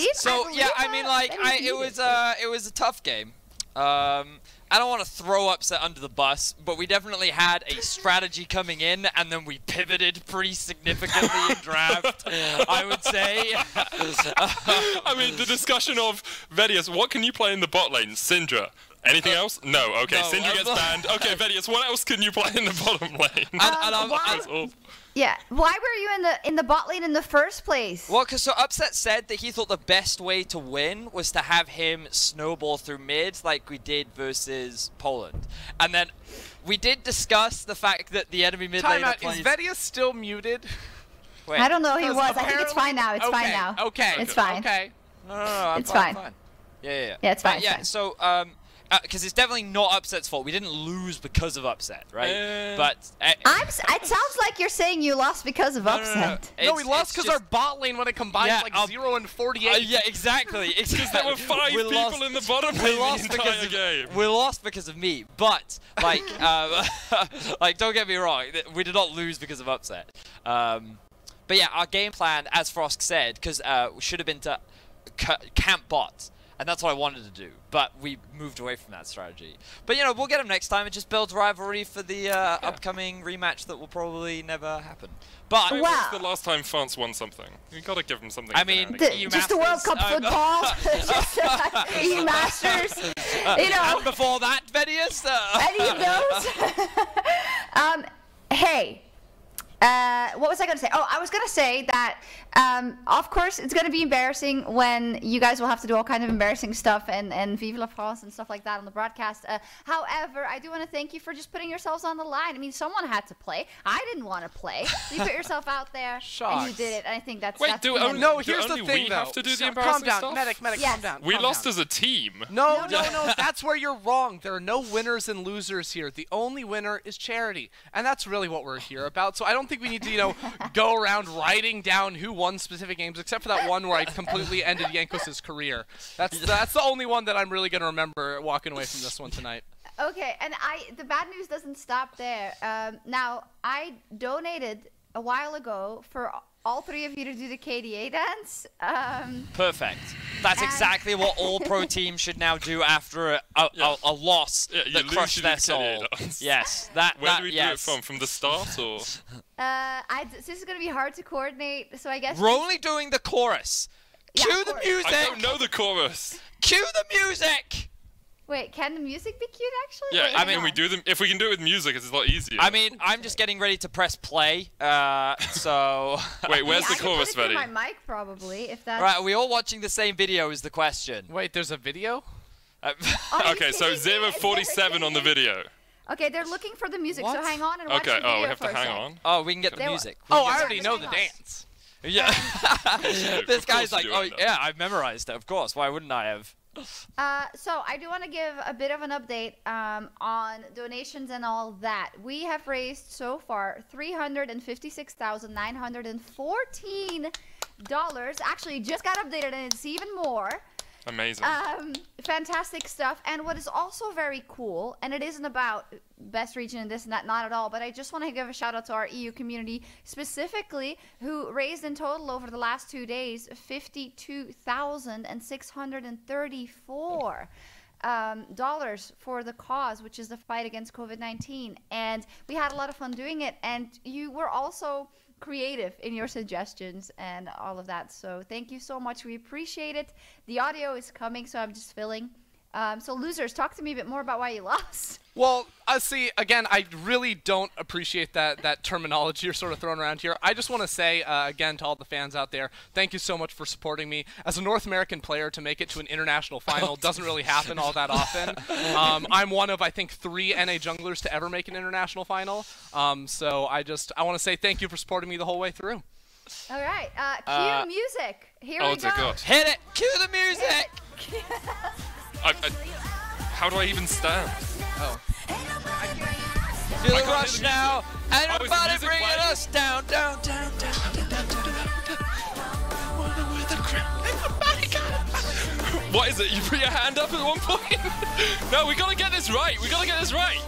It was a tough game. I don't want to throw Upset under the bus, but we definitely had a strategy coming in, and then we pivoted pretty significantly in draft, I would say. I mean, the discussion of, Vedius, what can you play in the bot lane? Syndra. Anything else? No. Okay, no, Syndra gets banned. Okay, Vedius, what else can you play in the bottom lane? Yeah, why were you in the bot lane in the first place? Well, because so Upset said that he thought the best way to win was to have him snowball through mid like we did versus Poland. And then we did discuss the fact that the enemy mid laner plays... Is Vedius still muted? Wait. I don't know, he was. I think it's fine now. It's fine now. Okay. It's fine. Okay. No, it's fine. Yeah, it's fine. Yeah, so, because it's definitely not Upset's fault. We didn't lose because of Upset, right? But it sounds like you're saying you lost because of Upset. No, we lost because our bot lane when it combined like 0 and 48. Yeah, exactly. Because there were 5 people in the bottom lane the entire game. We lost because of me, but like, like don't get me wrong, we did not lose because of Upset. But yeah, our game plan, as Frosk said, because should have been to camp bots. And that's what I wanted to do, but we moved away from that strategy. But, you know, we'll get him next time. It just builds rivalry for the upcoming rematch that will probably never happen. But When was the last time France won something? You got to give them something. I mean, just the World Cup football, just EU Masters, you know. And before that, Vedius? Any of those? Hey. What was I going to say? Oh, I was going to say that, of course, it's going to be embarrassing when you guys will have to do all kind of embarrassing stuff and Vive la France and stuff like that on the broadcast. However, I do want to thank you for just putting yourselves on the line. I mean, someone had to play. I didn't want to play. You put yourself out there, and you did it. And I think that's... Wait, no, here's the thing, though. Have to do the embarrassing calm down, stuff? medic, Yes. calm down. We calm lost down. as a team. No, that's where you're wrong. There are no winners and losers here. The only winner is charity, and that's really what we're here about. So I don't think we need to, you know, go around writing down who won specific games, except for that one where I completely ended Yankos' career. That's the only one that I'm really going to remember walking away from this one tonight. Okay, and the bad news doesn't stop there. Now, I donated a while ago for all three of you to do the KDA dance. Perfect. That's exactly what all pro teams should now do after a loss that crushed their soul. Yes. Where do we do it from? From the start, or? This is going to be hard to coordinate, so I guess... We're only doing the chorus. Yeah, Cue the music! I don't know the chorus. Cue the music! Wait, can the music be cued, actually? Yeah, Wait, I mean, if we can do it with music, it's a lot easier. I mean, I'm just getting ready to press play, so... Wait, where's the I chorus, can put it Vedi? through my mic, probably, if that's... Right, are we all watching the same video is the question. Wait, there's a video? Okay, so 047 on the video. Okay, they're looking for the music, so hang on and watch Okay, the video we have for to a hang sec. on. Oh, we can get the They were- music. Oh, I already know the Hang on. dance. Yeah. This Of guy's course like, you oh, do, I know. yeah, I've memorized it, of course. Why wouldn't I have? So I do want to give a bit of an update on donations and all that. We have raised so far $356,914. Actually, just got updated and it's even more. Amazing. Fantastic stuff. And what is also very cool, and it isn't about best region and this and that, not at all, but I just want to give a shout out to our EU community specifically, who raised in total over the last 2 days $52,634 dollars for the cause, which is the fight against COVID-19. And we had a lot of fun doing it, and you were also creative in your suggestions and all of that, so thank you so much. We appreciate it. The audio is coming, so I'm just filling. So losers, talk to me a bit more about why you lost. Well, see, again, I really don't appreciate that terminology you're sort of throwing around here. I just want to say, again, to all the fans out there, thank you so much for supporting me. As a North American player, to make it to an international final doesn't really happen all that often. I'm one of, I think, 3 NA junglers to ever make an international final. So I want to say thank you for supporting me the whole way through. All right, cue music. Here we go. God. Hit it! Cue the music! How do I even stand? Oh. Feel the can't rush hear the now! Ain't Oh, is the nobody music bringing playing? us down, down, down, down, down, down, down, down. What is it? You put your hand up at one point? No, we gotta get this right. We gotta get this right.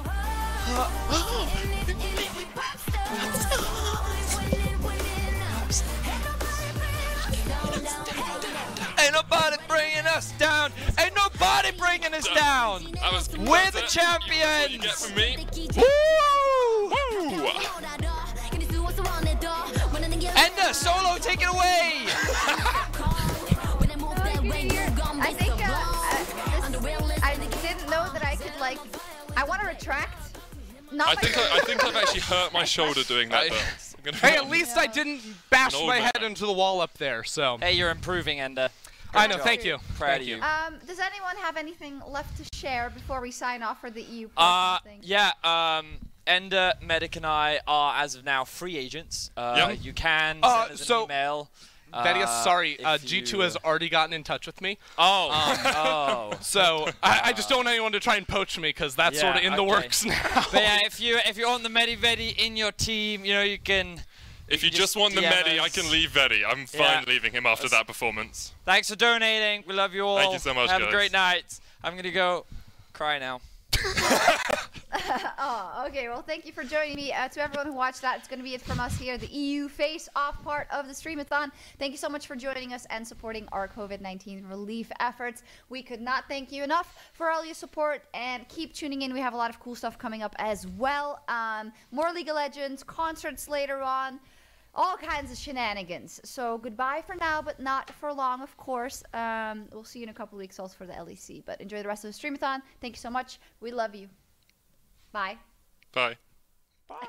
Ain't nobody bringing us down! Ain't nobody bringing us down! We're the champions! You get from me? Woo! Woo! Ender, Solo, take it away! I think I didn't know that I could, like, I want to retract. I think I've actually hurt my shoulder doing that. Hey, at least I didn't bash my head into the wall up there. So. Hey, you're improving, Ender. I know. Thank you. Proud of you. Does anyone have anything left to share before we sign off for the EU? Yeah. Ender, Medic, and I are, as of now, free agents. You can send us an email. Vedius, sorry, G2 has already gotten in touch with me. Oh. So I just don't want anyone to try and poach me, because that's sort of in the works now. But yeah, if you want the Medivedi in your team, you know, you can. If you just want the Medi, I can leave Vedi. I'm fine leaving him after that performance. Thanks for donating. We love you all. Thank you so much, Have guys. a great night. I'm gonna go cry now. Oh, okay. Well, thank you for joining me. To everyone who watched that, it's going to be it from us here, the EU face-off part of the Streamathon. Thank you so much for joining us and supporting our COVID-19 relief efforts. We could not thank you enough for all your support, and keep tuning in. We have a lot of cool stuff coming up as well. More League of Legends, concerts later on, all kinds of shenanigans. So goodbye for now, but not for long, of course. We'll see you in a couple weeks also for the LEC. But enjoy the rest of the Streamathon. Thank you so much. We love you. Bye. Bye. Bye.